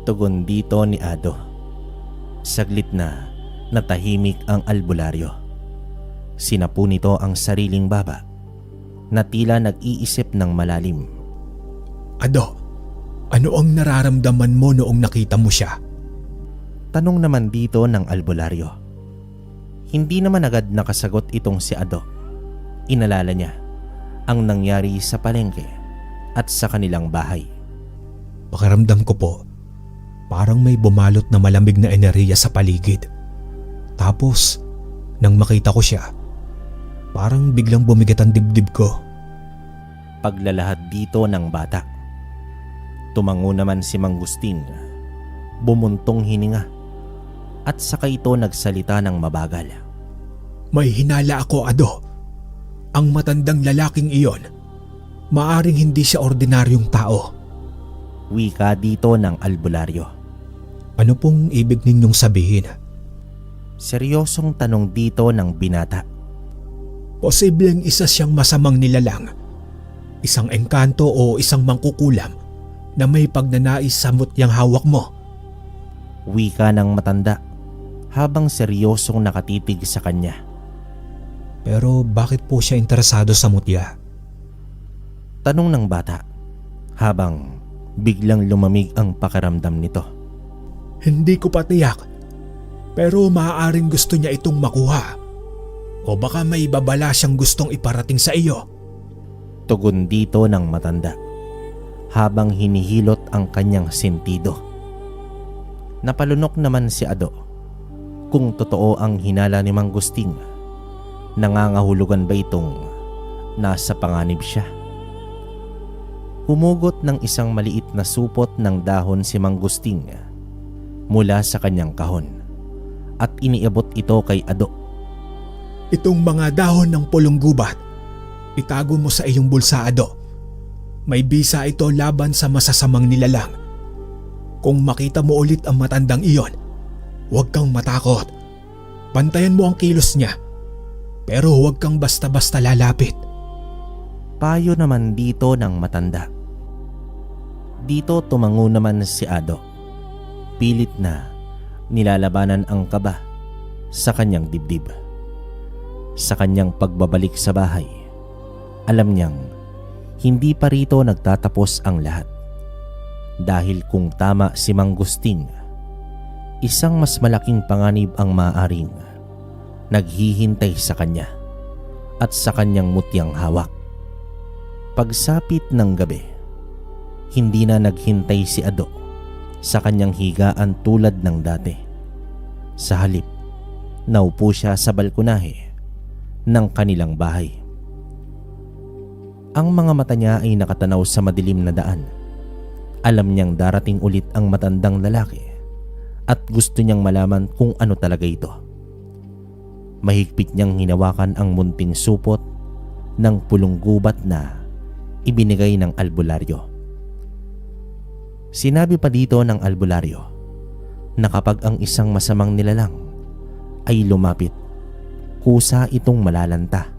Tugon dito ni Ado. Saglit na natahimik ang albularyo. Sinapu nito ang sariling baba na tila nag-iisip ng malalim. Ado, ano ang nararamdaman mo noong nakita mo siya? Tanong naman dito ng albularyo. Hindi naman agad nakasagot itong si Ado. Inalala niya ang nangyari sa palengke at sa kanilang bahay. Pakiramdam ko po, parang may bumalot na malamig na enerhiya sa paligid. Tapos, nang makita ko siya, parang biglang bumigat ang dibdib ko. Paglalahad dito ng bata. Tumango naman si Mang Gusting, bumuntong hininga, at saka ito nagsalita ng mabagal. May hinala ako, Ado. Ang matandang lalaking iyon, Maaring hindi siya ordinaryong tao. Wika dito ng albularyo. Ano pong ibig ninyong sabihin? Seryosong tanong dito ng binata. Posibleng isa siyang masamang nilalang. Isang engkanto o isang mangkukulam na may pagnanais sa mutyang hawak mo. Wika ng matanda habang seryosong nakatitig sa kanya. Pero bakit po siya interesado sa mutya? Tanong ng bata habang biglang lumamig ang pakiramdam nito. Hindi ko pa tiyak, pero maaaring gusto niya itong makuha. O baka may babala siyang gustong iparating sa iyo. Tugon dito ng matanda habang hinihilot ang kanyang sentido. Napalunok naman si Ado kung totoo ang hinala ni Mang Gusting. Nangangahulugan ba itong nasa panganib siya? Humugot ng isang maliit na supot ng dahon si Mang Gusting mula sa kanyang kahon at iniabot ito kay Ado. Itong mga dahon ng pulong gubat, itago mo sa iyong bulsa, Ado. May bisa ito laban sa masasamang nilalang. Kung makita mo ulit ang matandang iyon, huwag kang matakot. Bantayan mo ang kilos niya, pero huwag kang basta-basta lalapit. Payo naman dito ng matanda. Dito tumango naman si Ado. Pilit na nilalabanan ang kaba sa kanyang dibdib. Sa kanyang pagbabalik sa bahay, alam niyang hindi pa rito nagtatapos ang lahat. Dahil kung tama si Mang Gusting, isang mas malaking panganib ang maaaring naghihintay sa kanya at sa kanyang mutyang hawak. Pagsapit ng gabi, hindi na naghintay si Ado sa kanyang higaan tulad ng dati. Sa halip, naupo siya sa balkonahe ng kanilang bahay. Ang mga mata niya ay nakatanaw sa madilim na daan. Alam niyang darating ulit ang matandang lalaki at gusto niyang malaman kung ano talaga ito. Mahigpit niyang hinawakan ang munting supot ng pulong gubat na ibinigay ng albularyo. Sinabi pa dito ng albularyo na kapag ang isang masamang nilalang ay lumapit, kusa itong malalanta.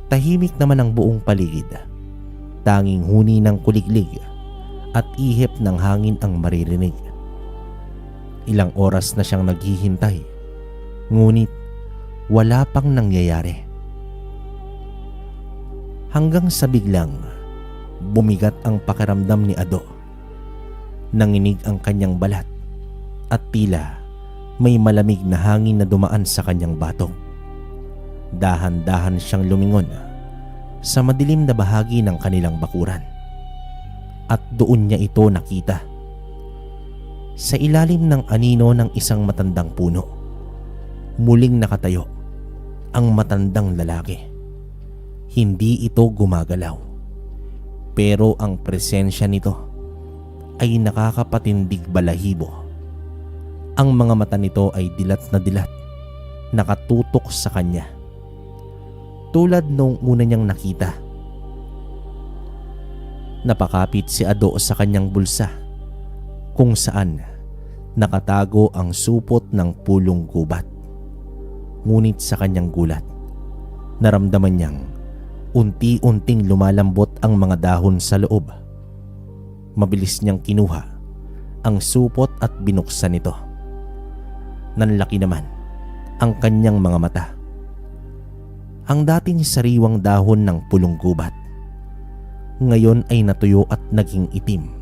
Tahimik naman ang buong paligid. Tanging huni ng kuliglig at ihip ng hangin ang maririnig. Ilang oras na siyang naghihintay, ngunit wala pang nangyayari. Hanggang sa biglang bumigat ang pakiramdam ni Ado. Nanginig ang kanyang balat at tila may malamig na hangin na dumaan sa kanyang batok. Dahan-dahan siyang lumingon sa madilim na bahagi ng kanilang bakuran at doon niya ito nakita. Sa ilalim ng anino ng isang matandang puno, muling nakatayo ang matandang lalaki. Hindi ito gumagalaw, pero ang presensya nito ay nakakapatindig balahibo. Ang mga mata nito ay dilat, nakatutok sa kanya. Tulad nung una niyang nakita. Napakapit si Ado sa kanyang bulsa kung saan nakatago ang supot ng pulong gubat. Ngunit sa kanyang gulat, naramdaman niyang unti-unting lumalambot ang mga dahon sa loob. Mabilis niyang kinuha ang supot at binuksan ito. Nanlaki naman ang kanyang mga mata. Ang dating sariwang dahon ng pulong gubat ngayon ay natuyo at naging itim,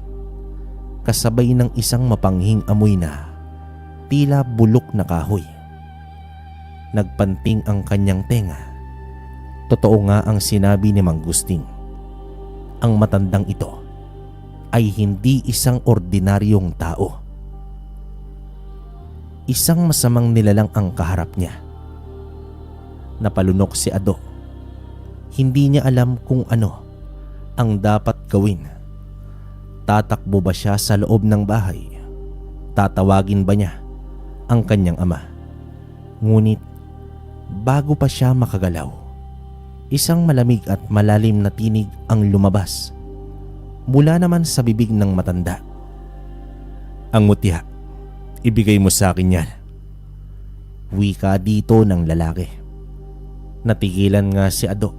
kasabay ng isang mapanghing amoy na tila bulok na kahoy. Nagpanting ang kanyang tenga. Totoo nga ang sinabi ni Mang Gusting. Ang matandang ito ay hindi isang ordinaryong tao. Isang masamang nilalang ang kaharap niya. Napalunok si Ado. Hindi niya alam kung ano ang dapat gawin. Tatakbo ba siya sa loob ng bahay? Tatawagin ba niya ang kanyang ama? Ngunit bago pa siya makagalaw, Isang malamig at malalim na tinig ang lumabas mula naman sa bibig ng matanda. "Ang mutya, ibigay mo sa akin yan." Wika dito ng lalaki. Natigilan nga si Ado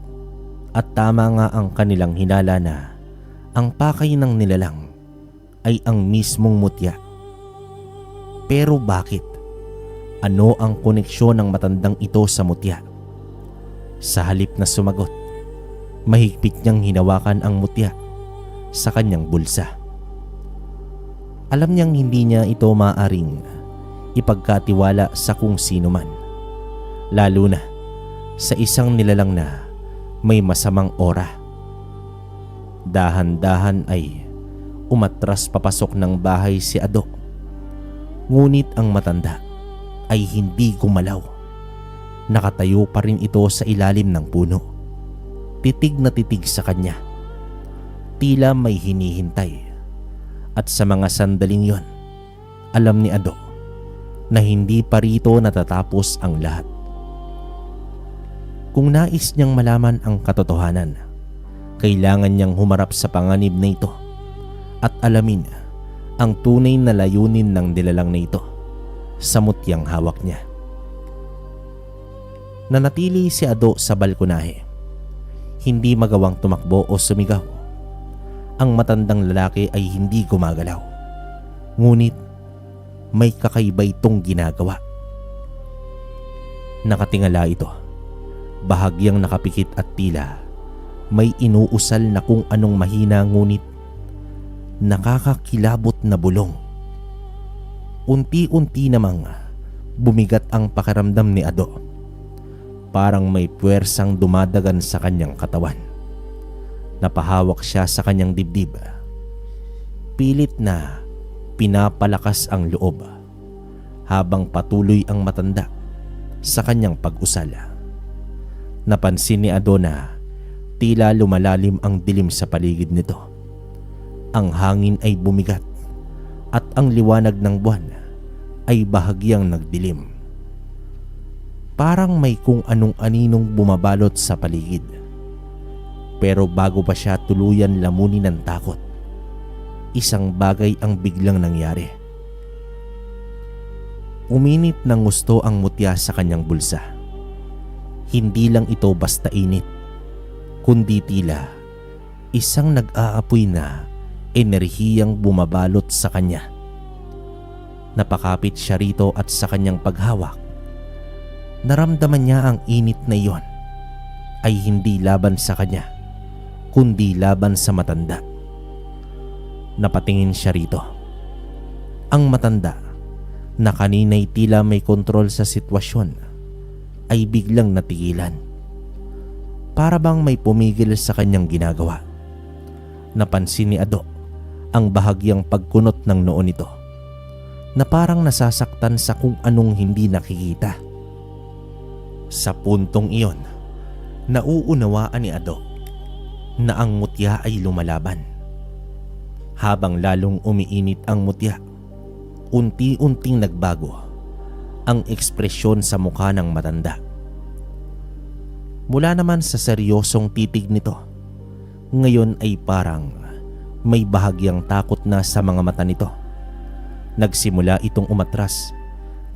at tama nga ang kanilang hinala na ang pakay ng nilalang ay ang mismong mutya. Pero bakit? Ano ang koneksyon ng matandang ito sa mutya? Sa halip na sumagot, mahigpit niyang hinawakan ang mutya sa kanyang bulsa. Alam niyang hindi niya ito maaaring ipagkatiwala sa kung sino man, lalo na sa isang nilalang na may masamang aura. Dahan-dahan ay umatras papasok ng bahay si Ado. Ngunit ang matanda ay hindi gumalaw. Nakatayo pa rin ito sa ilalim ng puno, titig na titig sa kanya. Tila may hinihintay. At sa mga sandaling yon, alam ni Ado na hindi pa rito natatapos ang lahat. Kung nais niyang malaman ang katotohanan, kailangan niyang humarap sa panganib na ito at alamin ang tunay na layunin ng nilalang na ito sa mutyang hawak niya. Nanatili si Ado sa balkonahe. Hindi magawang tumakbo o sumigaw. Ang matandang lalaki ay hindi gumagalaw. Ngunit may kakaiba itong ginagawa. Nakatingala ito, bahagyang nakapikit at tila may inuusal na kung anong mahina ngunit nakakakilabot na bulong. Unti-unti namang bumigat ang pakiramdam ni Ado. Parang may puwersang dumadagan sa kanyang katawan. Napahawak siya sa kanyang dibdib. Pilit na pinapalakas ang loob habang patuloy ang matanda sa kanyang pag-usal. Napansin ni Ado na tila lumalalim ang dilim sa paligid nito. Ang hangin ay bumigat at ang liwanag ng buwan ay bahagyang nagdilim. Parang may kung anong aninong bumabalot sa paligid. Pero bago pa siya tuluyan lamunin ng takot, isang bagay ang biglang nangyari. Uminit ng gusto ang mutya sa kanyang bulsa. Hindi lang ito basta init, kundi tila isang nag-aapoy na enerhiyang bumabalot sa kanya. Napakapit siya rito at sa kanyang paghawak, naramdaman niya ang init na iyon ay hindi laban sa kanya, kundi laban sa matanda. Napatingin siya rito. Ang matanda na kanina'y tila may kontrol sa sitwasyon ay biglang natigilan. Para bang may pumigil sa kanyang ginagawa. Napansin ni Ado ang bahagyang pagkunot ng noo nito na parang nasasaktan sa kung anong hindi nakikita. Sa puntong iyon, nauunawaan ni Ado na ang mutya ay lumalaban. Habang lalong umiinit ang mutya, unti-unting nagbago ang ekspresyon sa mukha ng matanda. Mula naman sa seryosong titig nito, ngayon ay parang may bahagyang takot na sa mga mata nito. Nagsimula itong umatras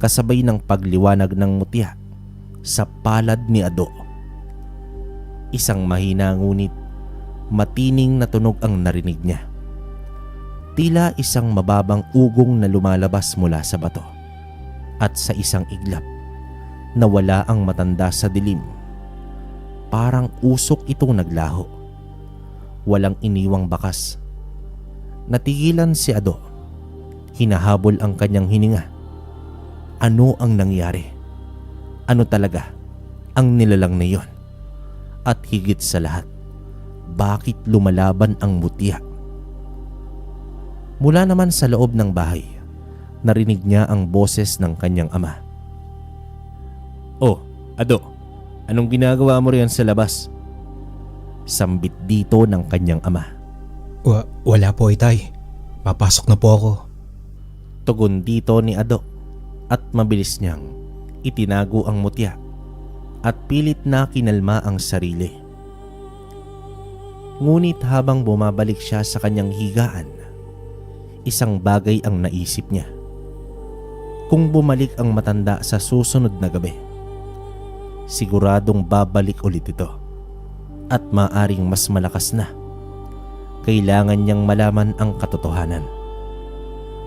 kasabay ng pagliwanag ng mutya sa palad ni Ado. Isang mahina ngunit matining na tunog ang narinig niya. Tila isang mababang ugong na lumalabas mula sa bato. At sa isang iglap, nawala ang matanda sa dilim. Parang usok itong naglaho. Walang iniwang bakas. Natigilan si Ado. Hinahabol ang kanyang hininga. Ano ang nangyari? Ano talaga ang nilalang na iyon? At higit sa lahat, bakit lumalaban ang mutya? Mula naman sa loob ng bahay, narinig niya ang boses ng kanyang ama. "Oh, Ado, anong ginagawa mo riyan sa labas?" Sambit dito ng kanyang ama. Wala po, Itay. Papasok na po ako. Tugon dito ni Ado at mabilis niyang itinago ang mutya at pilit na kinalma ang sarili. Ngunit habang bumabalik siya sa kanyang higaan, isang bagay ang naisip niya. Kung bumalik ang matanda sa susunod na gabi, siguradong babalik ulit ito at maaring mas malakas na. Kailangan niyang malaman ang katotohanan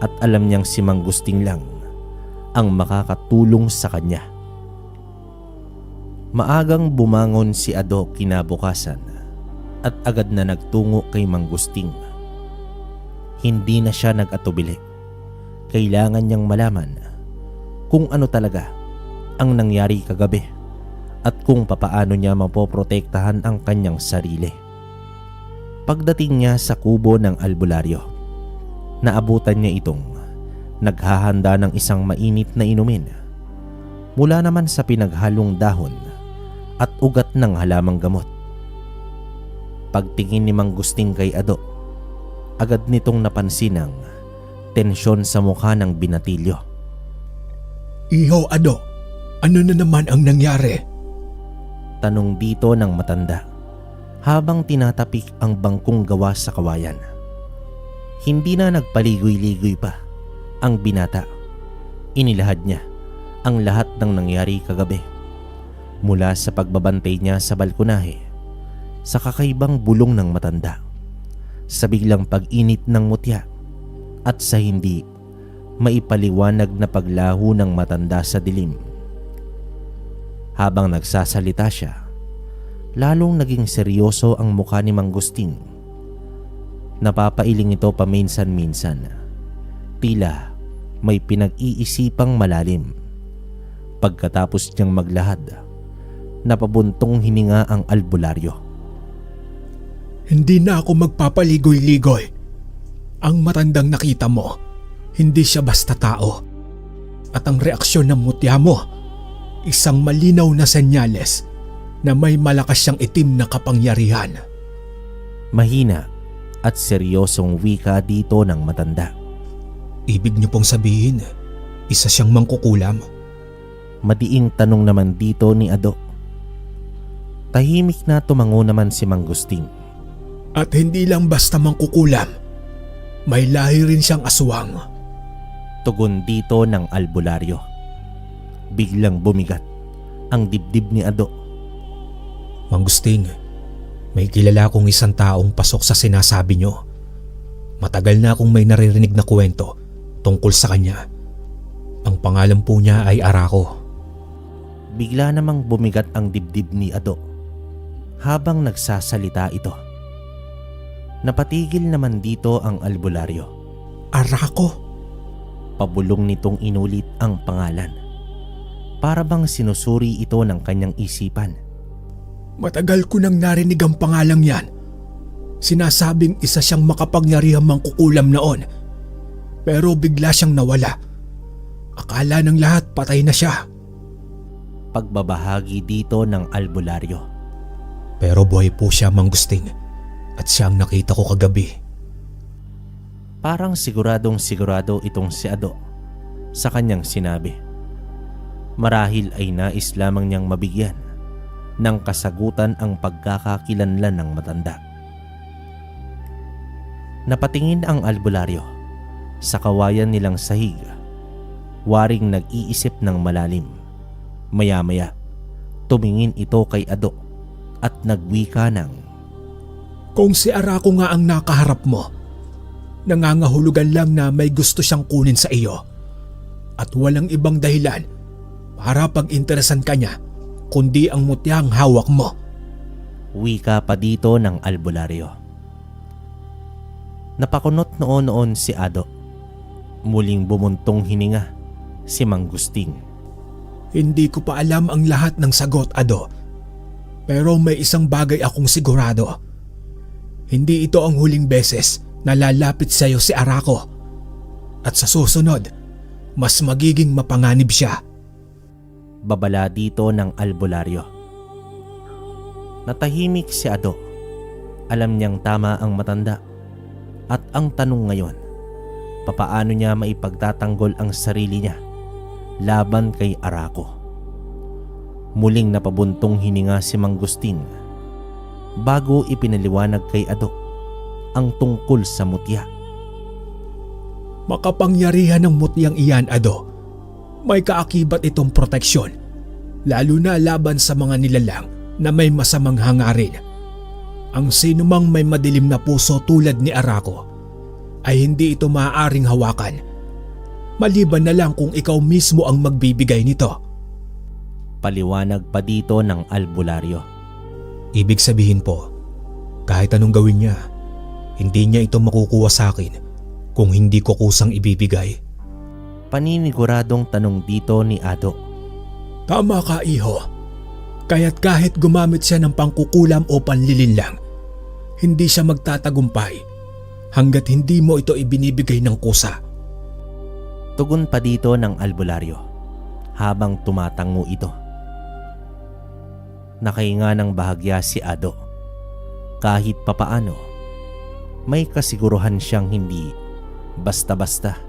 at alam niyang si Mang Gusting lang ang makakatulong sa kanya. Maagang bumangon si Ado kinabukasan at agad na nagtungo kay Mang Gusting. Hindi na siya nag-atubili. Kailangan niyang malaman kung ano talaga ang nangyari kagabi at kung papaano niya mapoprotektahan ang kanyang sarili. Pagdating niya sa kubo ng albularyo, naabutan niya itong naghahanda ng isang mainit na inumin mula naman sa pinaghalong dahon at ugat ng halamang gamot. Pagtingin ni Mang Gusting kay Ado, agad nitong napansin ang tensyon sa mukha ng binatilyo. Iho Ado, ano na naman ang nangyari? Tanong dito ng matanda habang tinatapik ang bangkong gawa sa kawayan. Hindi na nagpaligoy-ligoy pa ang binata. Inilahad niya ang lahat ng nangyari kagabi, mula sa pagbabantay niya sa balkonahe, sa kakaibang bulong ng matanda, sa biglang pag-init ng mutya, at sa hindi maipaliwanag na paglaho ng matanda sa dilim. Habang nagsasalita siya, lalong naging seryoso ang mukha ni Mang Gusting. Napapailing ito paminsan-minsan, tila may pinag-iisipang malalim. Pagkatapos niyang maglahad, napabuntong hininga ang albularyo. Hindi na ako magpapaligoy-ligoy. Ang matandang nakita mo, hindi siya basta tao. At ang reaksyon ng mutya mo, isang malinaw na senyales na may malakas siyang itim na kapangyarihan. Mahina at seryosong wika dito ng matanda. Ibig niyo pong sabihin, isa siyang mangkukulam? Madiing tanong naman dito ni Ado. Tahimik na tumango naman si Mang Gusting. At hindi lang basta mangkukulam, may lahi rin siyang aswang. Tugon dito ng albularyo. Biglang bumigat ang dibdib ni Ado. Mang Gusting, may kilala akong isang taong pasok sa sinasabi niyo. Matagal na akong may naririnig na kwento tungkol sa kanya. Ang pangalan po niya ay Arako. Bigla namang bumigat ang dibdib ni Ado habang nagsasalita ito. Napatigil naman dito ang albularyo. Arako? Pabulong nitong inulit ang pangalan. Para bang sinusuri ito ng kanyang isipan. Matagal ko nang narinig ang pangalang yan. Sinasabing isa siyang makapangyarihang mangkukulam noon. Pero bigla siyang nawala. Akala ng lahat patay na siya. Pagbabahagi dito ng albularyo. Pero buhay po siya, Mang Gusting. At siya ang nakita ko kagabi. Parang siguradong sigurado itong si Ado sa kanyang sinabi. Marahil ay nais lamang niyang mabigyan ng kasagutan ang pagkakakilanlan ng matanda. Napatingin ang albularyo sa kawayan nilang sahig, waring nag-iisip ng malalim. Maya-maya, tumingin ito kay Ado at nagwika ng, kung si Arako nga ang nakaharap mo, nangangahulugan lang na may gusto siyang kunin sa iyo at walang ibang dahilan para pag-interesan ka niya kundi ang mutyang hawak mo. Wika pa dito ng albularyo. Napakunot noon si Ado. Muling bumuntong hininga si Mang Gusting. Hindi ko pa alam ang lahat ng sagot, Ado. Pero may isang bagay akong sigurado. Hindi ito ang huling beses na lalapit sa iyo si Arako. At sa susunod, mas magiging mapanganib siya. Babala dito ng albularyo. Natahimik si Ado. Alam niyang tama ang matanda. At ang tanong ngayon, papaano niya maipagtatanggol ang sarili niya laban kay Arako? Muling napabuntong hininga si Mang Gusting. bago ipinaliwanag kay Ado ang tungkol sa mutya. Makapangyarihan ng mutyang iyan, Ado. May kaakibat itong proteksyon, lalo na laban sa mga nilalang na may masamang hangarin. Ang sinumang may madilim na puso tulad ni Arako ay hindi ito maaaring hawakan, maliban na lang kung ikaw mismo ang magbibigay nito. Paliwanag pa dito ng albularyo. Ibig sabihin po, kahit anong gawin niya, hindi niya ito makukuha sa akin kung hindi ko kusang ibibigay. Paniniguradong tanong dito ni Ado. Tama ka, iho. Kaya't kahit gumamit siya ng pangkukulam o panlilinlang, hindi siya magtatagumpay hanggat hindi mo ito ibinibigay ng kusa. Tugon pa dito ng albularyo habang tumatango ito. Nakahinga ng bahagya si Ado. Kahit papaano, may kasiguruhan siyang hindi basta-basta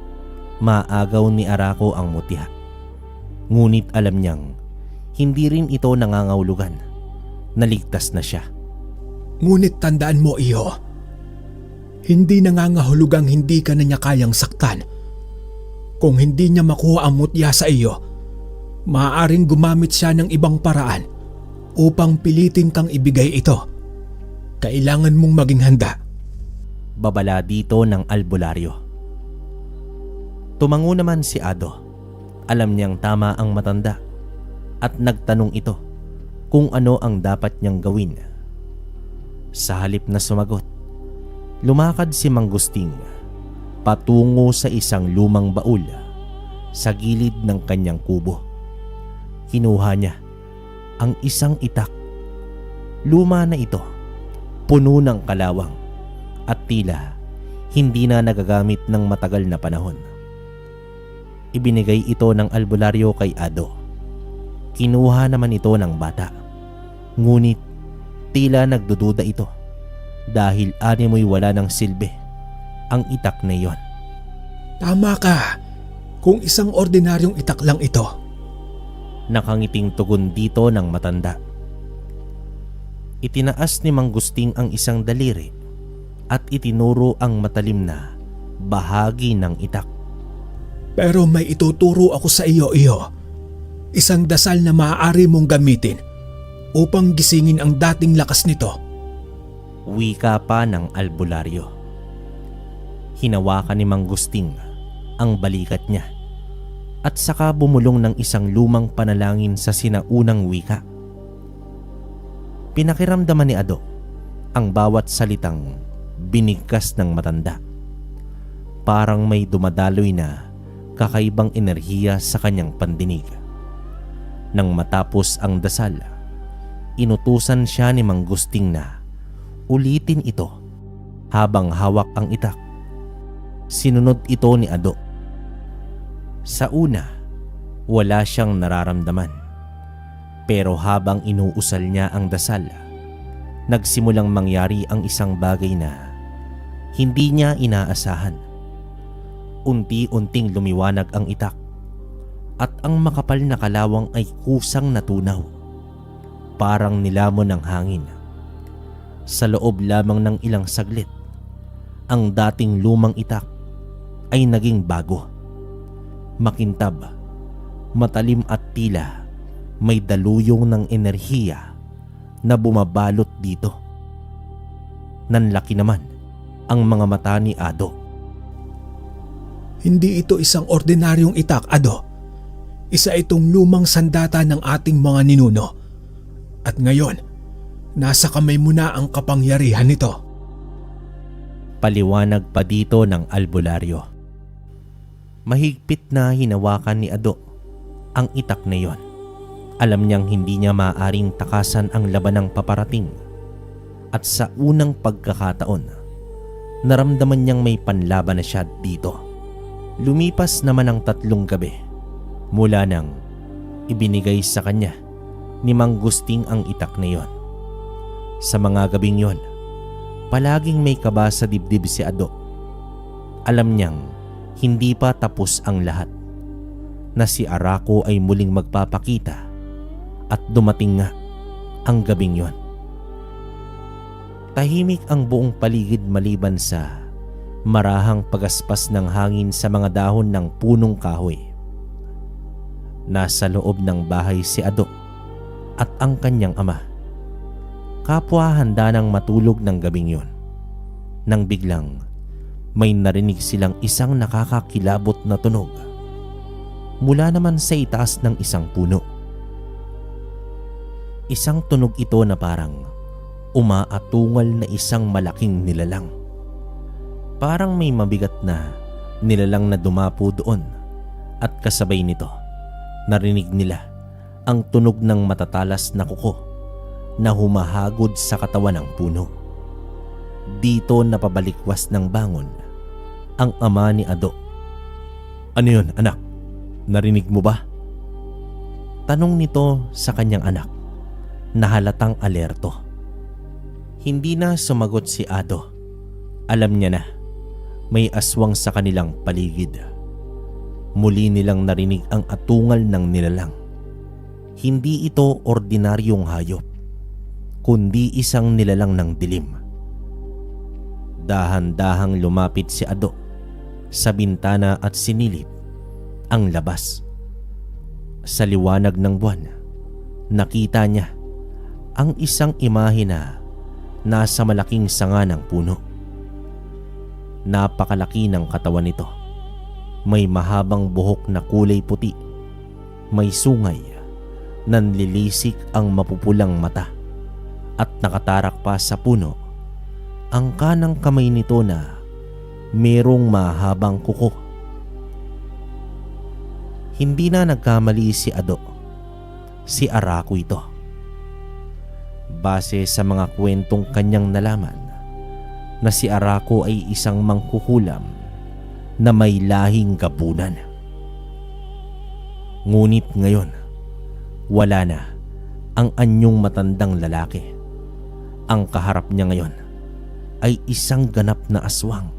maagaw ni Arako ang mutya. Ngunit alam niyang hindi rin ito nangangahulugan na ligtas na siya. Ngunit tandaan mo, iho, hindi nangangahulugang hindi ka na niya kayang saktan. Kung hindi niya makuha ang mutya sa iyo, maaaring gumamit siya ng ibang paraan upang pilitin kang ibigay ito. Kailangan mong maging handa. Babala dito ng albularyo. Tumango naman si Ado. Alam niyang tama ang matanda at nagtanong ito kung ano ang dapat niyang gawin. Sa halip na sumagot, lumakad si Manggusting patungo sa isang lumang baul sa gilid ng kanyang kubo. Kinuha niya ang isang itak. Luma na ito, puno ng kalawang at tila hindi na nagagamit ng matagal na panahon. Ibinigay ito ng albularyo kay Ado. Kinuha naman ito ng bata. Ngunit tila nagdududa ito dahil animoy wala ng silbi ang itak na iyon. Tama ka, kung isang ordinaryong itak lang ito. Nakangiting tugon dito ng matanda. Itinaas ni Manggusting ang isang daliri at itinuro ang matalim na bahagi ng itak. Pero may ituturo ako sa iyo, iho. Isang dasal na maaari mong gamitin upang gisingin ang dating lakas nito. Wika pa ng albularyo. Hinawakan ni Manggusting ang balikat niya at saka bumulong ng isang lumang panalangin sa sinaunang wika. Pinakiramdaman ni Ado ang bawat salitang binigkas ng matanda. Parang may dumadaloy na kakaibang enerhiya sa kanyang pandinig. Nang matapos ang dasal, inutusan siya ni Manggusting na ulitin ito habang hawak ang itak. Sinunod ito ni Ado. Sa una, wala siyang nararamdaman. Pero habang inuusal niya ang dasal, nagsimulang mangyari ang isang bagay na hindi niya inaasahan. Unti-unting lumiwanag ang itak at ang makapal na kalawang ay kusang natunaw. Parang nilamon ng hangin. Sa loob lamang ng ilang saglit, ang dating lumang itak ay naging bago. Makintab, matalim at tila may daluyong ng enerhiya na bumabalot dito. Nanlaki naman ang mga mata ni Ado. Hindi ito isang ordinaryong itak, Ado. Isa itong lumang sandata ng ating mga ninuno. At ngayon, nasa kamay mo na ang kapangyarihan nito. Paliwanag pa dito ng albularyo. Mahigpit na hinawakan ni Ado ang itak na iyon. Alam niyang hindi niya maaaring takasan ang labanang paparating. At sa unang pagkakataon, naramdaman niyang may panlaban na siya dito. Lumipas naman ang 3 gabi mula nang ibinigay sa kanya ni Manggusting ang itak na iyon. Sa mga gabing yon, palaging may kaba sa dibdib si Ado. Alam niyang hindi pa tapos ang lahat, na si Arako ay muling magpapakita at dumating nga ang gabing yon. Tahimik ang buong paligid maliban sa marahang pagaspas ng hangin sa mga dahon ng punong kahoy. Nasa loob ng bahay si Ado at ang kanyang ama. Kapwa handa nang matulog ng gabing yon, nang biglang may narinig silang isang nakakakilabot na tunog mula naman sa itaas ng isang puno. Isang tunog ito na parang umaatungal na isang malaking nilalang. Parang may mabigat na nilalang na dumapo doon, at kasabay nito narinig nila ang tunog ng matatalas na kuko na humahagod sa katawan ng puno. Dito napabalikwas ng bangon ang ama ni Ado. "Ano yun, anak? Narinig mo ba?" Tanong nito sa kanyang anak na halatang alerto. Hindi na sumagot si Ado. Alam niya na may aswang sa kanilang paligid. Muli nilang narinig ang atungal ng nilalang. Hindi ito ordinaryong hayop, kundi isang nilalang ng dilim. Dahan-dahang lumapit si Ado sa bintana at sinilip ang labas. Sa liwanag ng buwan, nakita niya ang isang imahe na nasa malaking sanga ng puno. Napakalaki ng katawan nito. May mahabang buhok na kulay puti. May sungay. Nanlilisik ang mapupulang mata. At nakatarak pa sa puno ang kanang kamay nito na merong mahabang kuko. Hindi na nagkamali si Ado. Si Arako ito. Base sa mga kwentong kanyang nalaman, na si Arako ay isang mangkukulam na may lahing gabunan. Ngunit ngayon, wala na ang anyong matandang lalaki. Ang kaharap niya ngayon ay isang ganap na aswang.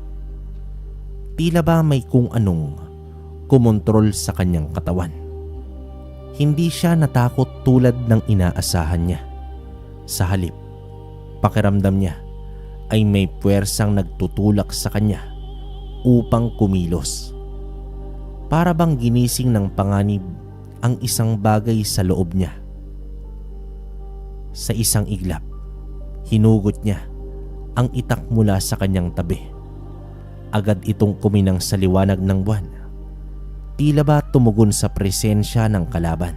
Tila ba may kung anong kumontrol sa kanyang katawan. Hindi siya natakot tulad ng inaasahan niya. Sa halip, pakiramdam niya ay may puwersang nagtutulak sa kanya upang kumilos. Para bang ginising ng panganib ang isang bagay sa loob niya. Sa isang iglap, hinugot niya ang itak mula sa kanyang tabi. Agad itong kuminang sa liwanag ng buwan. Tila ba tumugon sa presensya ng kalaban.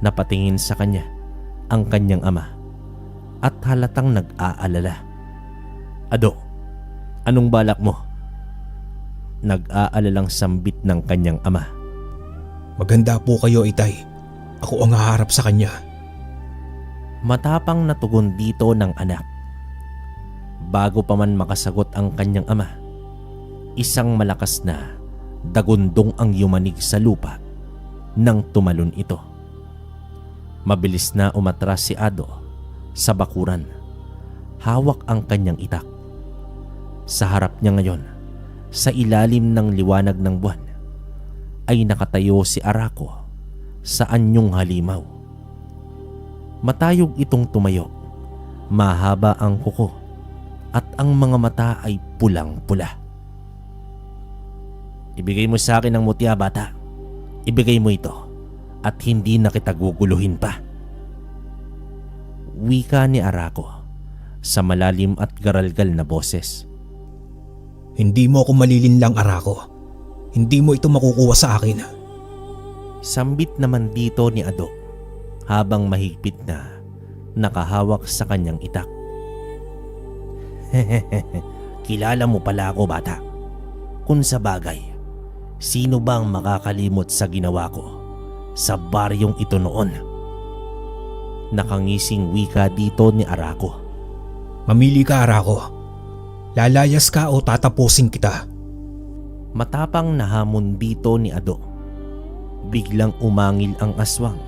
Napatingin sa kanya ang kanyang ama at halatang nag-aalala. "Ado, anong balak mo?" Nag-aalalang sambit ng kanyang ama. Maganda po kayo, Itay. Ako ang haharap sa kanya. Matapang na tugon dito ng anak. Bago pa man makasagot ang kanyang ama, isang malakas na dagundong ang yumanig sa lupa nang tumalon ito. Mabilis na umatras si Ado sa bakuran. Hawak ang kanyang itak. Sa harap niya ngayon, sa ilalim ng liwanag ng buwan, ay nakatayo si Arako sa anyong halimaw. Matayog itong tumayo. Mahaba ang kuko at ang mga mata ay pulang-pula. "Ibigay mo sa akin ang mutya, bata. Ibigay mo ito at hindi na kita guguluhin pa." Wika ni Arako sa malalim at garalgal na boses. Hindi mo ako malilinlang, Arako. Hindi mo ito makukuha sa akin. Sambit naman dito ni Ado habang mahigpit na nakahawak sa kanyang itak. "Kilala mo pala ako, bata. Kung sa bagay, sino bang makakalimot sa ginawa ko sa baryong ito noon?" Nakangising wika dito ni Arako. Mamili ka, Arako. Lalayas ka o tatapusin kita. Matapang na hamon dito ni Ado. Biglang umangil ang aswang.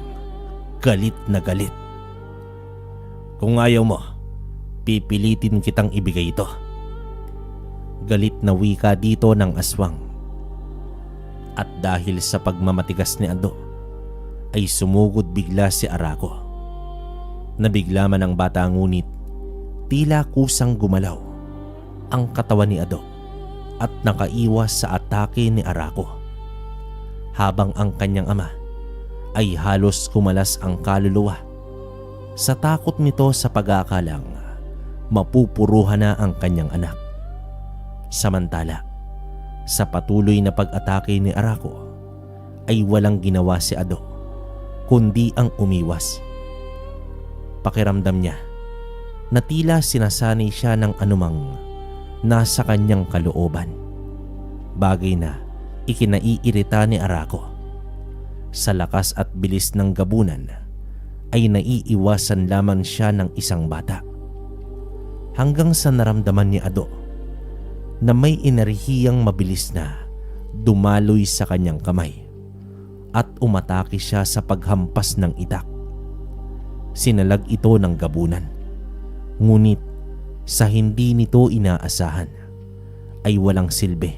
Galit na galit. "Kung ayaw mo, pipilitin kitang ibigay ito." Galit na wika dito ng aswang. At dahil sa pagmamatigas ni Ado, ay sumugod bigla si Arako. Nabigla man ang bata, ngunit Tila kusang gumalaw ang katawan ni Ado at nakaiwas sa atake ni Arako, habang ang kanyang ama ay halos kumalas ang kaluluwa sa takot nito sa pag-aakalang mapupuruhan na ang kanyang anak. Samantala, sa patuloy na pag-atake ni Arako ay walang ginawa si Ado kundi ang umiwas. Pakiramdam niya na tila sinasanay siya ng anumang nasa kanyang kalooban, bagay na ikinaiirita ni Arako. Sa lakas at bilis ng gabunan ay naiiwasan lamang siya ng isang bata, hanggang sa naramdaman ni Ado na may enerhiyang mabilis na dumaloy sa kanyang kamay at umatake siya sa paghampas ng itak. Sinalag ito ng gabunan, ngunit sa hindi nito inaasahan ay walang silbi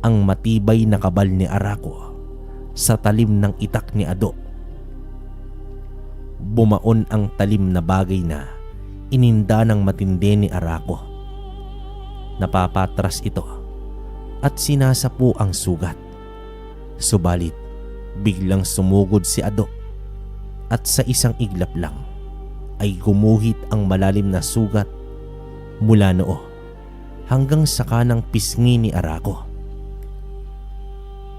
ang matibay na kabal ni Arako sa talim ng itak ni Ado. Bumaon ang talim na bagay na ininda ng matindi ni Arako. Napapatras ito at sinasapu ang sugat. Subalit biglang sumugod si Ado at sa isang iglap lang ay gumuhit ang malalim na sugat mula noo hanggang sa kanang pisngi ni Arako.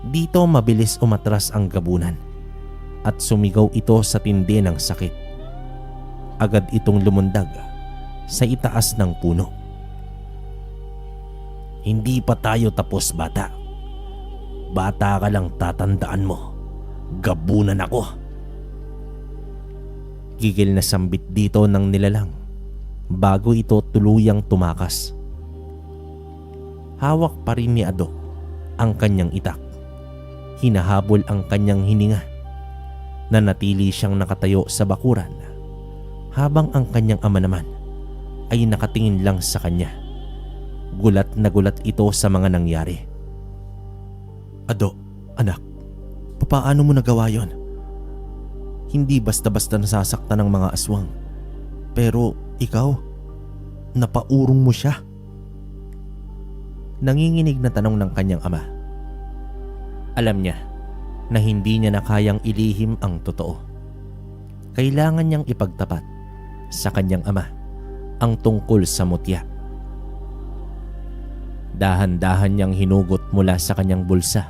Dito mabilis umatras ang gabunan at sumigaw ito sa tindi ng sakit. Agad itong lumundag sa itaas ng puno. "Hindi pa tayo tapos, bata. Bata ka lang, tatandaan mo. Gabunan ako." Gigil na sambit dito ng nilalang bago ito tuluyang tumakas. Hawak pa rin ni Ado ang kanyang itak. Hinahabol ang kanyang hininga. Nanatili siyang nakatayo sa bakuran, habang ang kanyang ama naman ay nakatingin lang sa kanya. Gulat na gulat ito sa mga nangyari. "Ado, anak, papaano mo nagawa yon? Hindi basta-basta nasasaktan ng mga aswang. Pero ikaw, napaurong mo siya." Nanginginig na tanong ng kanyang ama. Alam niya na hindi niya na kayang ilihim ang totoo. Kailangan niyang ipagtapat sa kanyang ama ang tungkol sa mutya. Dahan-dahan niyang hinugot mula sa kanyang bulsa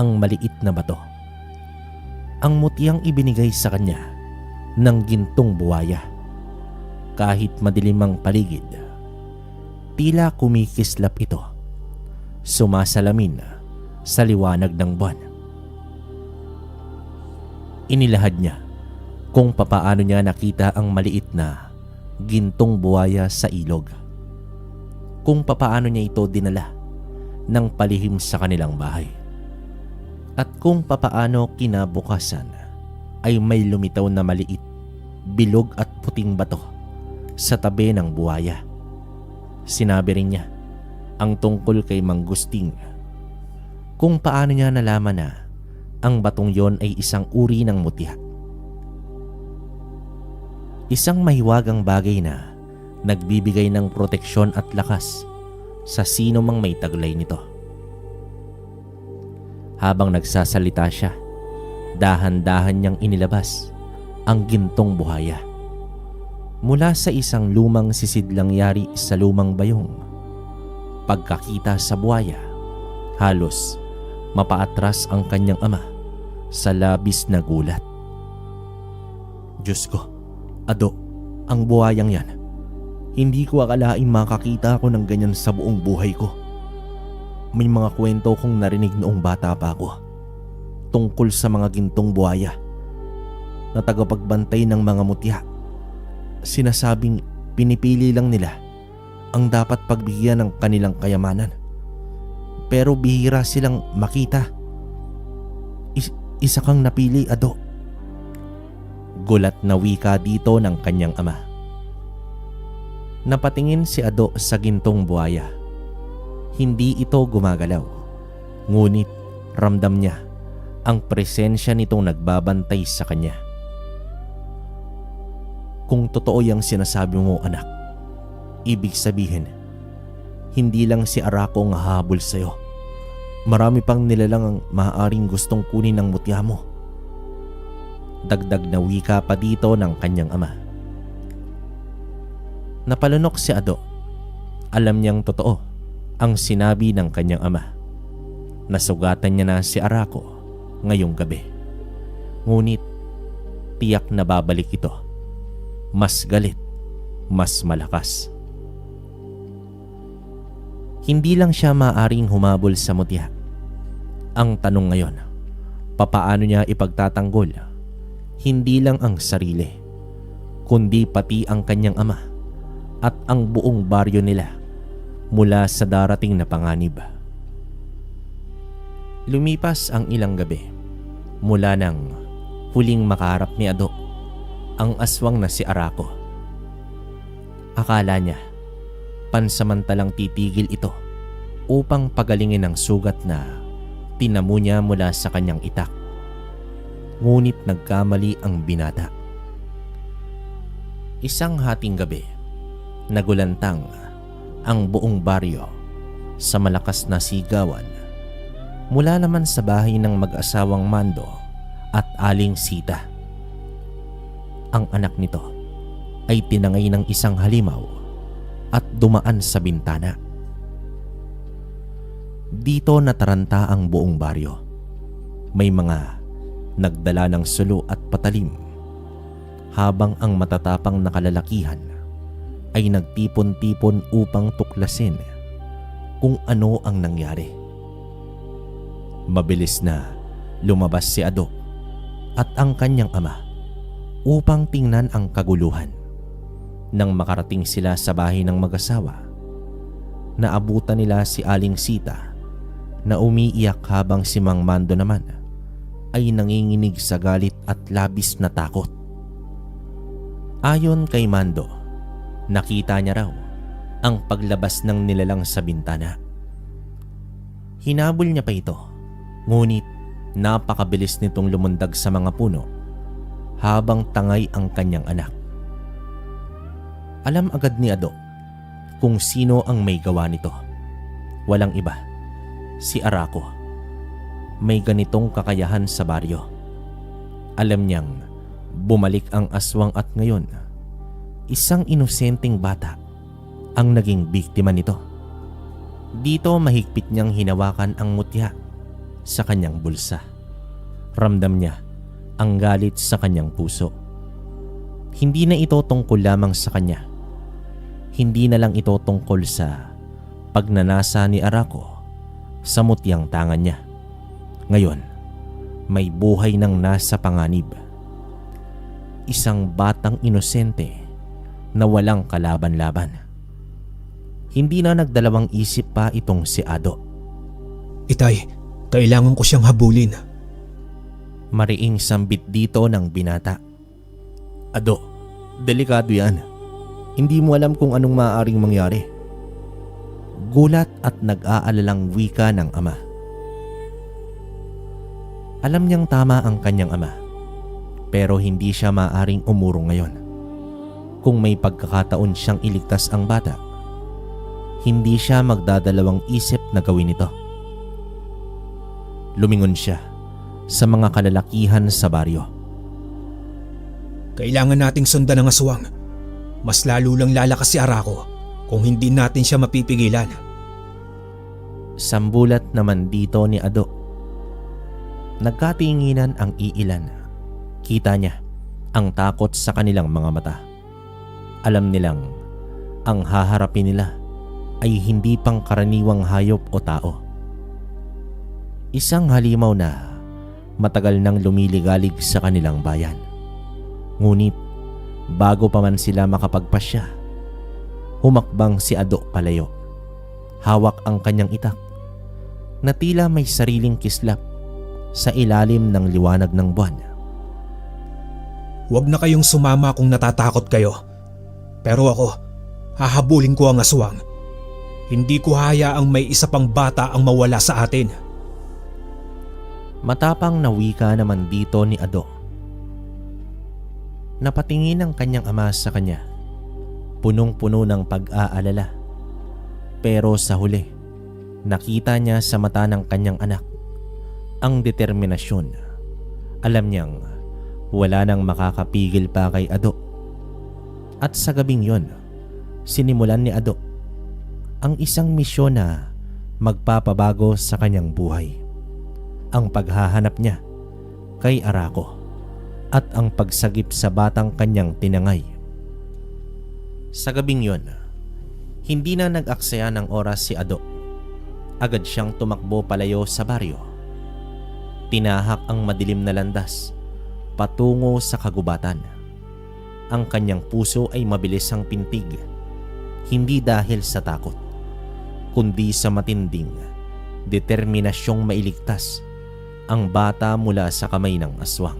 ang maliit na bato. Ang mutyang ibinigay sa kanya ng gintong buwaya. Kahit madilim ang paligid, tila kumikislap ito, sumasalamin sa liwanag ng buwan. Inilahad niya kung papaano niya nakita ang maliit na gintong buwaya sa ilog, kung papaano niya ito dinala ng palihim sa kanilang bahay, at kung papaano kinabukasan ay may lumitaw na maliit, bilog at puting bato sa tabi ng buwaya. Sinabi rin niya ang tungkol kay Mang Gusting, kung paano niya nalaman na ang batong yon ay isang uri ng mutya. Isang mahiwagang bagay na nagbibigay ng proteksyon at lakas sa sino mang may taglay nito. Habang nagsasalita siya, dahan-dahan niyang inilabas ang gintong buhaya mula sa isang lumang sisidlang yari sa lumang bayong. Pagkakita sa buhaya, halos mapaatras ang kanyang ama sa labis na gulat. "Diyos ko, Ado, ang buhayang yan. Hindi ko akalain makakita ako ng ganyan sa buong buhay ko. May mga kwento kong narinig noong bata pa ako tungkol sa mga gintong buhaya na tagapagbantay ng mga mutya. Sinasabing pinipili lang nila ang dapat pagbigyan ng kanilang kayamanan, pero bihira silang makita. Isa kang napili, Ado." Gulat na wika dito ng kanyang ama. Napatingin si Ado sa gintong buhaya. Hindi ito gumagalaw, ngunit ramdam niya ang presensya nitong nagbabantay sa kanya. "Kung totoo yung sinasabi mo, anak, Ibig sabihin, hindi lang si Arako ang hahabol sa'yo. Marami pang nilalang ang maaaring gustong kunin ng mutya mo. Dagdag na wika pa dito ng kanyang ama. Napalunok si Ado. Alam niyang totoo ang sinabi ng kanyang ama. Nasugatan niya na si Arako ngayong gabi. Ngunit tiyak na babalik ito. Mas galit, mas malakas. Hindi lang siya maaring humabol sa mutya. Ang tanong ngayon, papaano niya ipagtatanggol hindi lang ang sarili, kundi pati ang kanyang ama at ang buong baryo nila mula sa darating na panganib. Lumipas ang ilang gabi mula nang huling makaharap ni Ado ang aswang na si Arako. Akala niya pansamantalang titigil ito upang pagalingin ang sugat na tinamo niya mula sa kanyang itak. Ngunit nagkamali ang binata. Isang hating gabi, nagulantang ang buong baryo sa malakas na sigawan mula naman sa bahay ng mag-asawang Mando at Aling Sita. Ang anak nito ay tinangay ng isang halimaw at dumaan sa bintana. Dito nataranta ang buong baryo. May mga nagdala ng sulo at patalim, habang ang matatapang na kalalakihan ay nagtipon-tipon upang tuklasin kung ano ang nangyari. Mabilis na lumabas si Ado at ang kanyang ama upang tingnan ang kaguluhan. Nang makarating sila sa bahay ng mag-asawa, naabutan nila si Aling Sita na umiiyak habang si Mang Mando naman ay nanginginig sa galit at labis na takot. Ayon kay Mando, nakita niya raw ang paglabas ng nilalang sa bintana. Hinabol niya pa ito, ngunit napakabilis nitong lumundag sa mga puno habang tangay ang kanyang anak. Alam agad ni Ado kung sino ang may gawa nito. Walang iba, si Arako. May ganitong kakayahan sa baryo. Alam niyang bumalik ang aswang at ngayon, isang inosenteng bata ang naging biktima nito. Dito mahigpit niyang hinawakan ang mutya sa kanyang bulsa. Ramdam niya ang galit sa kanyang puso. Hindi na ito tungkol lamang sa kanya. Hindi na lang ito tungkol sa pagnanasa ni Arako sa mutyang tangan niya. Ngayon, may buhay nang nasa panganib. Isang batang inosente na walang kalaban-laban. Hindi na nagdalawang isip pa itong si Ado. Itay, kailangan ko siyang habulin. Mariing sambit dito ng binata. Ado, delikado yan. Hindi mo alam kung anong maaaring mangyari. Gulat at nag-aalalang wika ng ama. Alam niyang tama ang kanyang ama, pero hindi siya maaaring umurong ngayon. Kung may pagkakataon siyang iligtas ang bata, hindi siya magdadalawang isip na gawin ito. Lumingon siya sa mga kalalakihan sa baryo. Kailangan nating sundan ang aswang. Mas lalo lang lalakas si Arako kung hindi natin siya mapipigilan. Sambulat naman dito ni Ado. Nagkatinginan ang iilan. Kita niya ang takot sa kanilang mga mata. Alam nilang ang haharapin nila ay hindi pang karaniwang hayop o tao. Isang halimaw na matagal nang lumiligalig sa kanilang bayan. Ngunit bago pa man sila makapagpasya, humakbang si Ado palayo. Hawak ang kanyang itak na tila may sariling kislap sa ilalim ng liwanag ng buwan. Huwag na kayong sumama kung natatakot kayo. Pero ako, hahabulin ko ang aswang. Hindi ko hayaang may isa pang bata ang mawala sa atin. Matapang na wika naman dito ni Ado. Napatingin ang kanyang ama sa kanya. punong-puno ng pag-aalala. Pero sa huli, nakita niya sa mata ng kanyang anak ang determinasyon. Alam niyang wala nang makakapigil pa kay Ado. At sa gabing yon, sinimulan ni Ado ang isang misyon na magpapabago sa kanyang buhay. Ang paghahanap niya kay Arako at ang pagsagip sa batang kanyang tinangay. Sa gabing yon, hindi na nag-aksaya ng oras si Ado. Agad siyang tumakbo palayo sa baryo. Tinahak ang madilim na landas patungo sa kagubatan. Ang kanyang puso ay mabilis ang pintig, hindi dahil sa takot, kundi sa matinding determinasyong mailigtas ang bata mula sa kamay ng aswang.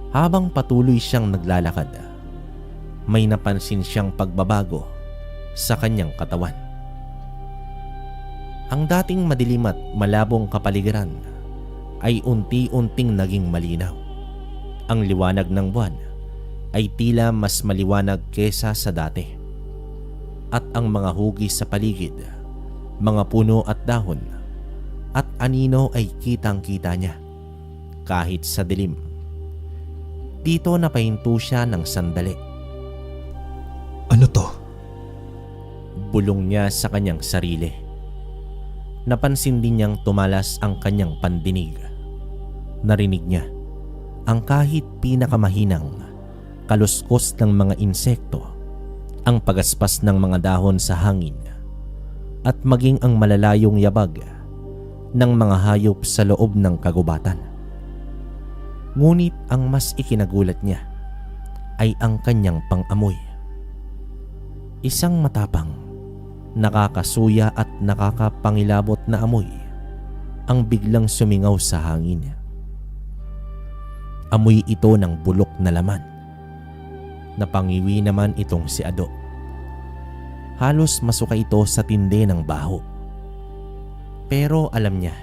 Habang patuloy siyang naglalakad, may napansin siyang pagbabago sa kanyang katawan. Ang dating madilim at malabong kapaligiran ay unti-unting naging malinaw. Ang liwanag ng buwan ay tila mas maliwanag kesa sa dati. At ang mga hugis sa paligid, mga puno at dahon, at anino ay kitang-kita niya kahit sa dilim. Dito napahinto siya ng sandali. Ano to? Bulong niya sa kanyang sarili. Napansin din niyang tumalas ang kanyang pandinig. Narinig niya ang kahit pinakamahinang kaluskos ng mga insekto, ang pagaspas ng mga dahon sa hangin, at maging ang malalayong yabag ng mga hayop sa loob ng kagubatan. Ngunit ang mas ikinagulat niya ay ang kanyang pang-amoy. Isang matapang, nakakasuya at nakakapangilabot na amoy ang biglang sumingaw sa hangin. Amoy ito ng bulok na laman. Napangiwi naman itong si Ado. Halos masuka ito sa tindi ng baho. Pero alam niya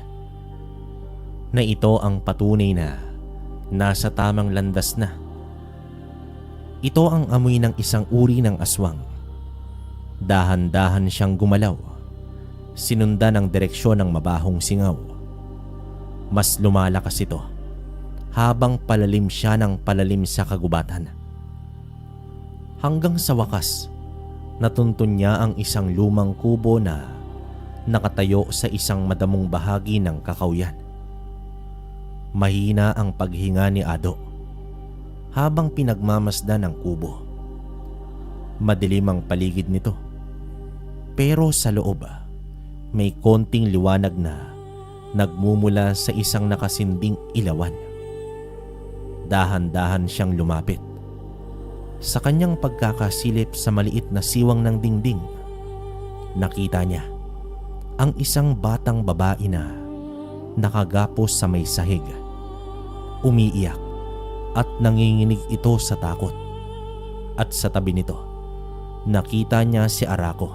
na ito ang patunay na nasa tamang landas na. Ito ang amoy ng isang uri ng aswang. Dahan-dahan siyang gumalaw, sinundan ang direksyon ng mabahong singaw. Mas lumalakas ito habang palalim siya ng palalim sa kagubatan. Hanggang sa wakas, natuntun niya ang isang lumang kubo na nakatayo sa isang madamong bahagi ng kakawyan. Mahina ang paghinga ni Ado habang pinagmamasdan ang kubo. Madilim ang paligid nito, pero sa loob may konting liwanag na nagmumula sa isang nakasinding ilawan. Dahan-dahan siyang lumapit. Sa kanyang pagkakasilip sa maliit na siwang ng dingding, nakita niya ang isang batang babae na nakagapos sa may sahig. Umiiyak at nanginginig ito sa takot. At sa tabi nito, nakita niya si Arako.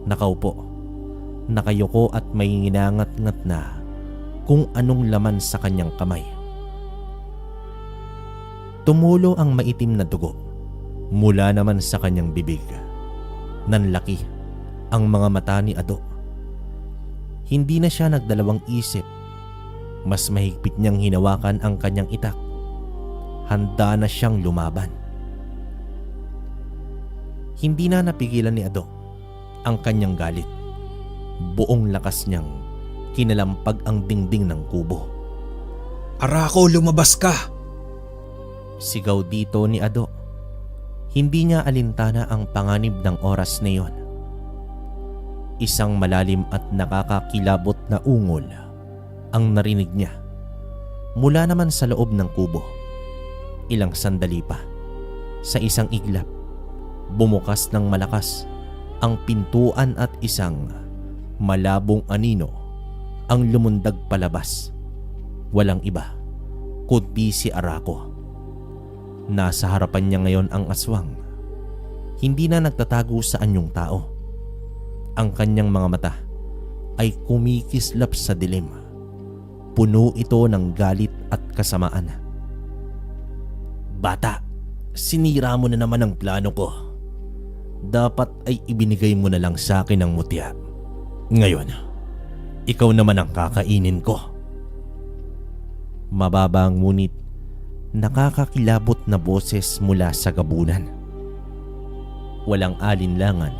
Nakaupo, nakayuko at may nginangat-ngat na kung anong laman sa kanyang kamay. Tumulo ang maitim na dugo mula naman sa kanyang bibig. Nanlaki ang mga mata ni Ado. Hindi na siya nagdalawang isip. Mas mahigpit niyang hinawakan ang kanyang itak. Handa na siyang lumaban. Hindi na napigilan ni Ado ang kanyang galit. Buong lakas niyang kinalampag ang dingding ng kubo. Arako, lumabas ka! Sigaw dito ni Ado. Hindi niya alintana ang panganib ng oras na iyon. Isang malalim at nakakakilabot na ungol ang narinig niya mula naman sa loob ng kubo. Ilang sandali pa, sa isang iglap, bumukas ng malakas ang pintuan at isang malabong anino ang lumundag palabas. Walang iba kundi si Arako. Nasa harapan niya ngayon ang aswang. Hindi na nagtatago sa anyong tao. Ang kanyang mga mata ay kumikislap sa dilim. Puno ito ng galit at kasamaan. "Bata," Sinira mo na naman ang plano ko. Dapat ay ibinigay mo na lang sa akin ang mutya. Ngayon, ikaw naman ang kakainin ko. Mababa ngunit nakakakilabot na boses mula sa gabunan. Walang alinlangan,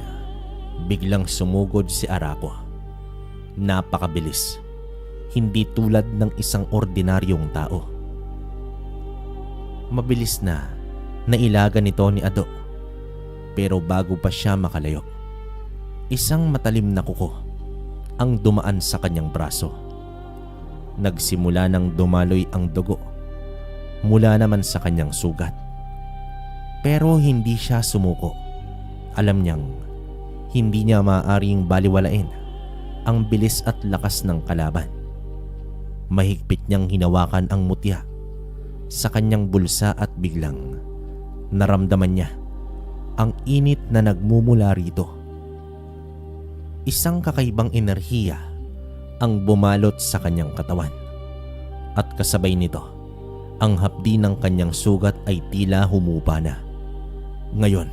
biglang sumugod si Arako. Napakabilis, hindi tulad ng isang ordinaryong tao. Mabilis na nailaga nito ni Ado. Pero bago pa siya makalayo, isang matalim na kuko ang dumaan sa kanyang braso. Nagsimula ng dumaloy ang dugo mula naman sa kanyang sugat. Pero hindi siya sumuko. Alam niyang hindi niya maaaring baliwalain ang bilis at lakas ng kalaban. Mahigpit niyang hinawakan ang mutya sa kanyang bulsa at biglang naramdaman niya ang init na nagmumula rito. Isang kakaibang enerhiya ang bumalot sa kanyang katawan at kasabay nito, ang hapdi ng kanyang sugat ay tila humupa na. Ngayon,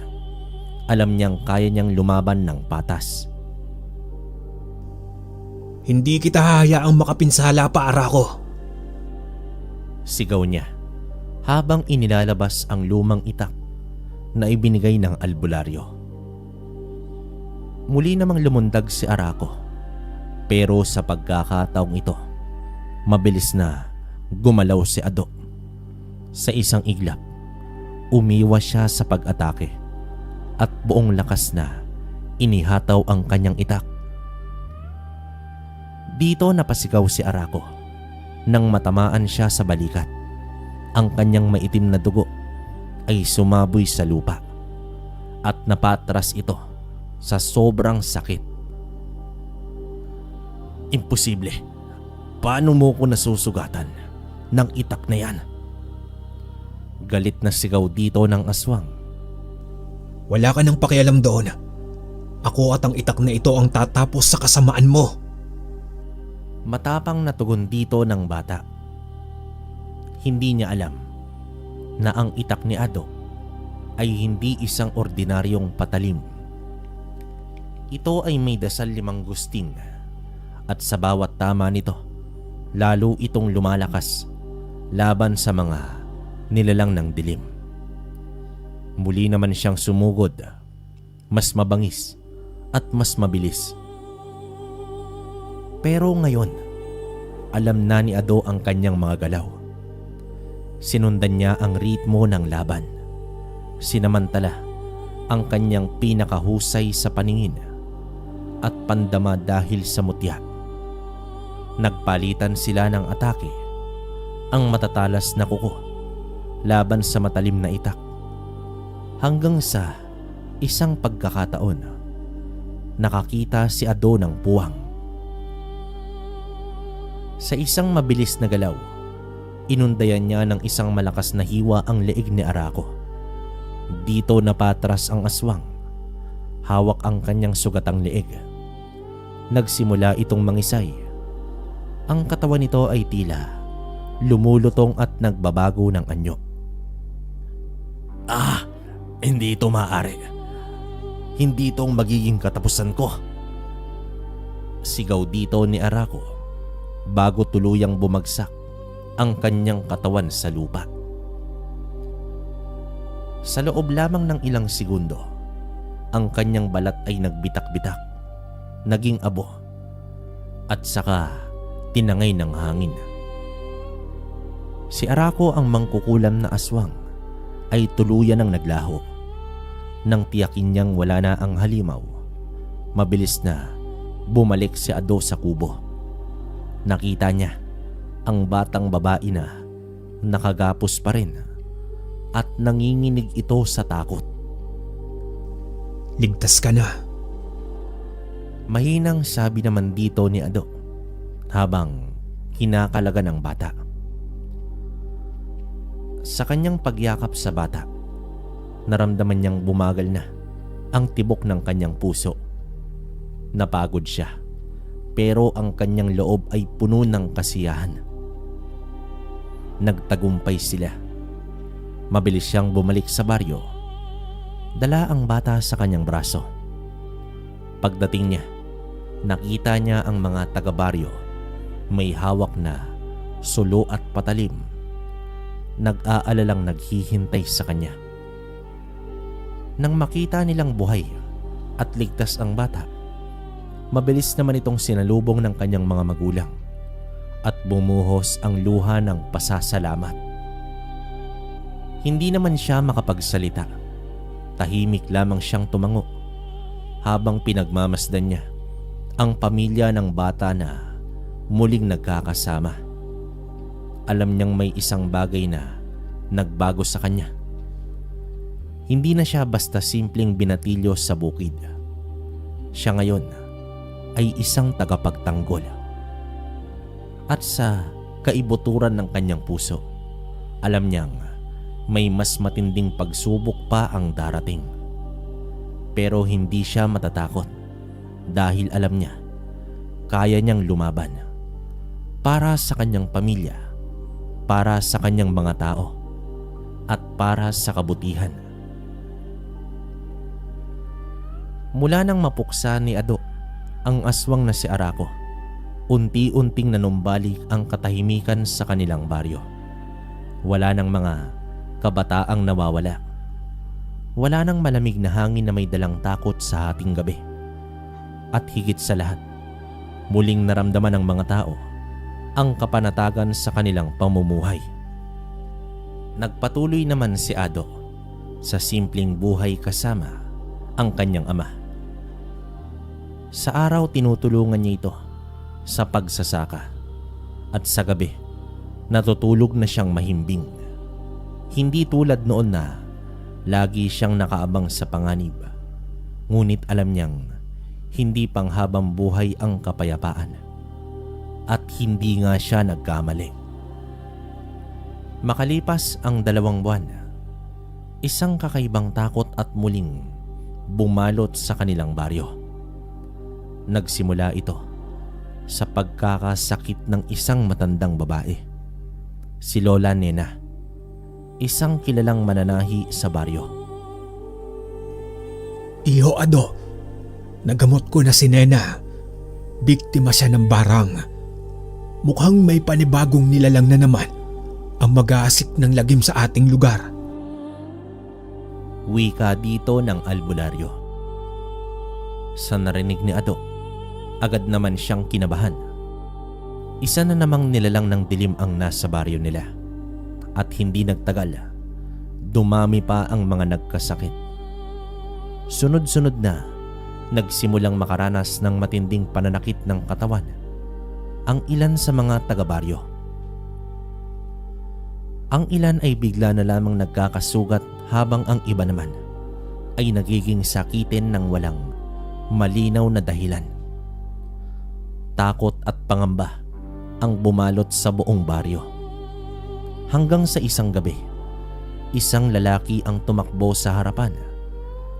alam niyang kaya niyang lumaban ng patas. Hindi kita hahayaang makapinsala pa, Arako. Sigaw niya habang inilalabas ang lumang itak na ibinigay ng albularyo. Muli namang lumundag si Arako, pero sa pagkakataong ito, mabilis na gumalaw si Ado. Sa isang iglap, umiwas siya sa pag-atake at buong lakas na inihataw ang kanyang itak. Dito napasigaw si Arako nang matamaan siya sa balikat. Ang kanyang maitim na dugo ay sumaboy sa lupa at napatras ito sa sobrang sakit. Imposible. Paano mo ko nasusugatan ng itak na yan? Galit na sigaw dito ng aswang. Wala ka nang pakialam doon. Ako at ang itak na ito ang tatapos sa kasamaan mo. Matapang na tugon dito ng bata. Hindi niya alam na ang itak ni Ado ay hindi isang ordinaryong patalim. Ito ay may dasal 5 gustin at sa bawat tama nito, lalo itong lumalakas laban sa mga nilalang ng dilim. Muli naman siyang sumugod, mas mabangis at mas mabilis. Pero ngayon, alam na ni Ado ang kanyang mga galaw. Sinundan niya ang ritmo ng laban. Sinamantala ang kanyang pinakahusay sa paningin at pandama dahil sa mutya. Nagpalitan sila ng atake, ang matatalas na kuko laban sa matalim na itak. Hanggang sa isang pagkakataon, nakakita si Ado ng puwang. Sa isang mabilis na galaw, inundayan niya ng isang malakas na hiwa ang leeg ni Arako. Dito napatras ang aswang. Hawak ang kanyang sugatang leeg. Nagsimula itong mangisay. Ang katawan nito ay tila lumulutong at nagbabago ng anyo. Hindi ito maaari. Hindi itong magiging katapusan ko. Sigaw dito ni Arako bago tuluyang bumagsak ang kanyang katawan sa lupa. Sa loob lamang ng ilang segundo, ang kanyang balat ay nagbitak-bitak, naging abo, at saka tinangay ng hangin. Si Arako, ang mangkukulam na aswang, ay tuluyan ng naglaho. Nang tiyakin niyang wala na ang halimaw, mabilis na bumalik si Ado sa kubo. Nakita niya ang batang babae na nakagapos pa rin at nanginginig ito sa takot. Ligtas ka na. Mahinang sabi naman dito ni Ado habang kinakalaga ng bata. Sa kanyang pagyakap sa bata, naramdaman niyang bumagal na ang tibok ng kanyang puso. Napagod siya, pero ang kanyang loob ay puno ng kasiyahan. Nagtagumpay sila. Mabilis siyang bumalik sa baryo. Dala ang bata sa kanyang braso. Pagdating niya, nakita niya ang mga taga-baryo may hawak na sulo at patalim. Nag-aalalang naghihintay sa kanya. Nang makita nilang buhay at ligtas ang bata, mabilis naman itong sinalubong ng kanyang mga magulang at bumuhos ang luha ng pasasalamat. Hindi naman siya makapagsalita. Tahimik lamang siyang tumango habang pinagmamasdan niya ang pamilya ng bata na muling nagkakasama. Alam niyang may isang bagay na nagbago sa kanya. Hindi na siya basta simpleng binatilyo sa bukid. Siya ngayon ay isang tagapagtanggol. At sa kaibuturan ng kanyang puso, alam niyang may mas matinding pagsubok pa ang darating. Pero hindi siya matatakot dahil alam niya kaya niyang lumaban para sa kanyang pamilya, para sa kanyang mga tao, at para sa kabutihan. Mula nang mapuksa ni Ado ang aswang na si Arako, unti-unting nanumbalik ang katahimikan sa kanilang baryo. Wala nang mga kabataang nawawala. Wala nang malamig na hangin na may dalang takot sa hating gabi. At higit sa lahat, muling naramdaman ng mga tao ang kapanatagan sa kanilang pamumuhay. Nagpatuloy naman si Ado sa simpleng buhay kasama ang kanyang ama. Sa araw tinutulungan niya ito sa pagsasaka at sa gabi natutulog na siyang mahimbing. Hindi tulad noon na lagi siyang nakaabang sa panganib. Ngunit alam niyang hindi panghabang buhay ang kapayapaan at hindi nga siya nagkamali. Makalipas ang 2 buwan, isang kakaibang takot at muling bumalot sa kanilang baryo. Nagsimula ito sa pagkakasakit ng isang matandang babae, si Lola Nena, isang kilalang mananahi sa baryo. Iho Ado, nagamot ko na si Nena. Biktima siya ng barang. Mukhang may panibagong nilalang na naman ang mag-aasik ng lagim sa ating lugar. Wika dito ng albularyo. Sa narinig ni Ado, agad naman siyang kinabahan. Isa na namang nilalang ng dilim ang nasa baryo nila. At hindi nagtagal, dumami pa ang mga nagkasakit. Sunod-sunod na, nagsimulang makaranas ng matinding pananakit ng katawan ang ilan sa mga taga-baryo. Ang ilan ay bigla na lamang nagkakasugat habang ang iba naman ay nagiging sakitin ng walang malinaw na dahilan. Takot at pangamba ang bumalot sa buong baryo. Hanggang sa isang gabi, isang lalaki ang tumakbo sa harapan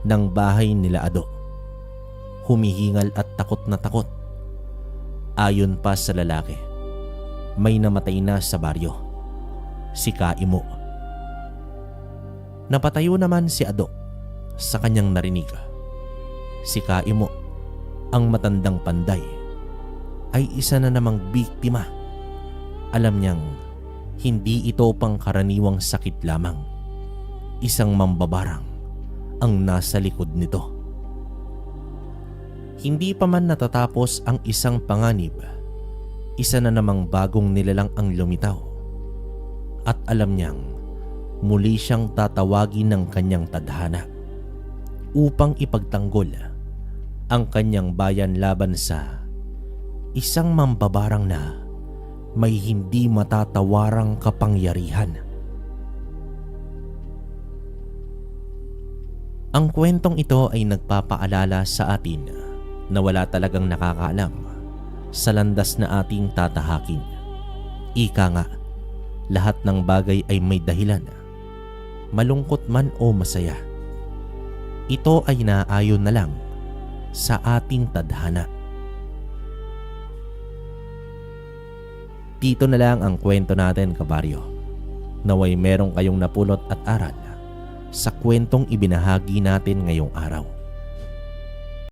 ng bahay nila Ado. Humihingal at takot na takot. Ayon pa sa lalaki, may namatay na sa baryo, si Kaimo. Napatayo naman si Ado sa kanyang narinig. Si Kaimo, ang matandang panday, ay isa na namang biktima. Alam niyang hindi ito pangkaraniwang sakit lamang. Isang mambabarang ang nasa likod nito. Hindi pa man natatapos ang isang panganib, isa na namang bagong nilalang ang lumitaw. At alam niyang muli siyang tatawagin ng kanyang tadhana upang ipagtanggol ang kanyang bayan laban sa isang mambabarang na may hindi matatawarang kapangyarihan. Ang kwentong ito ay nagpapaalala sa atin na wala talagang nakakaalam sa landas na ating tatahakin. Ika nga, lahat ng bagay ay may dahilan, malungkot man o masaya. Ito ay naayon na lang sa ating tadhana. Dito na lang ang kwento natin, kabaryo. Naway merong kayong napulot at aral sa kwentong ibinahagi natin ngayong araw.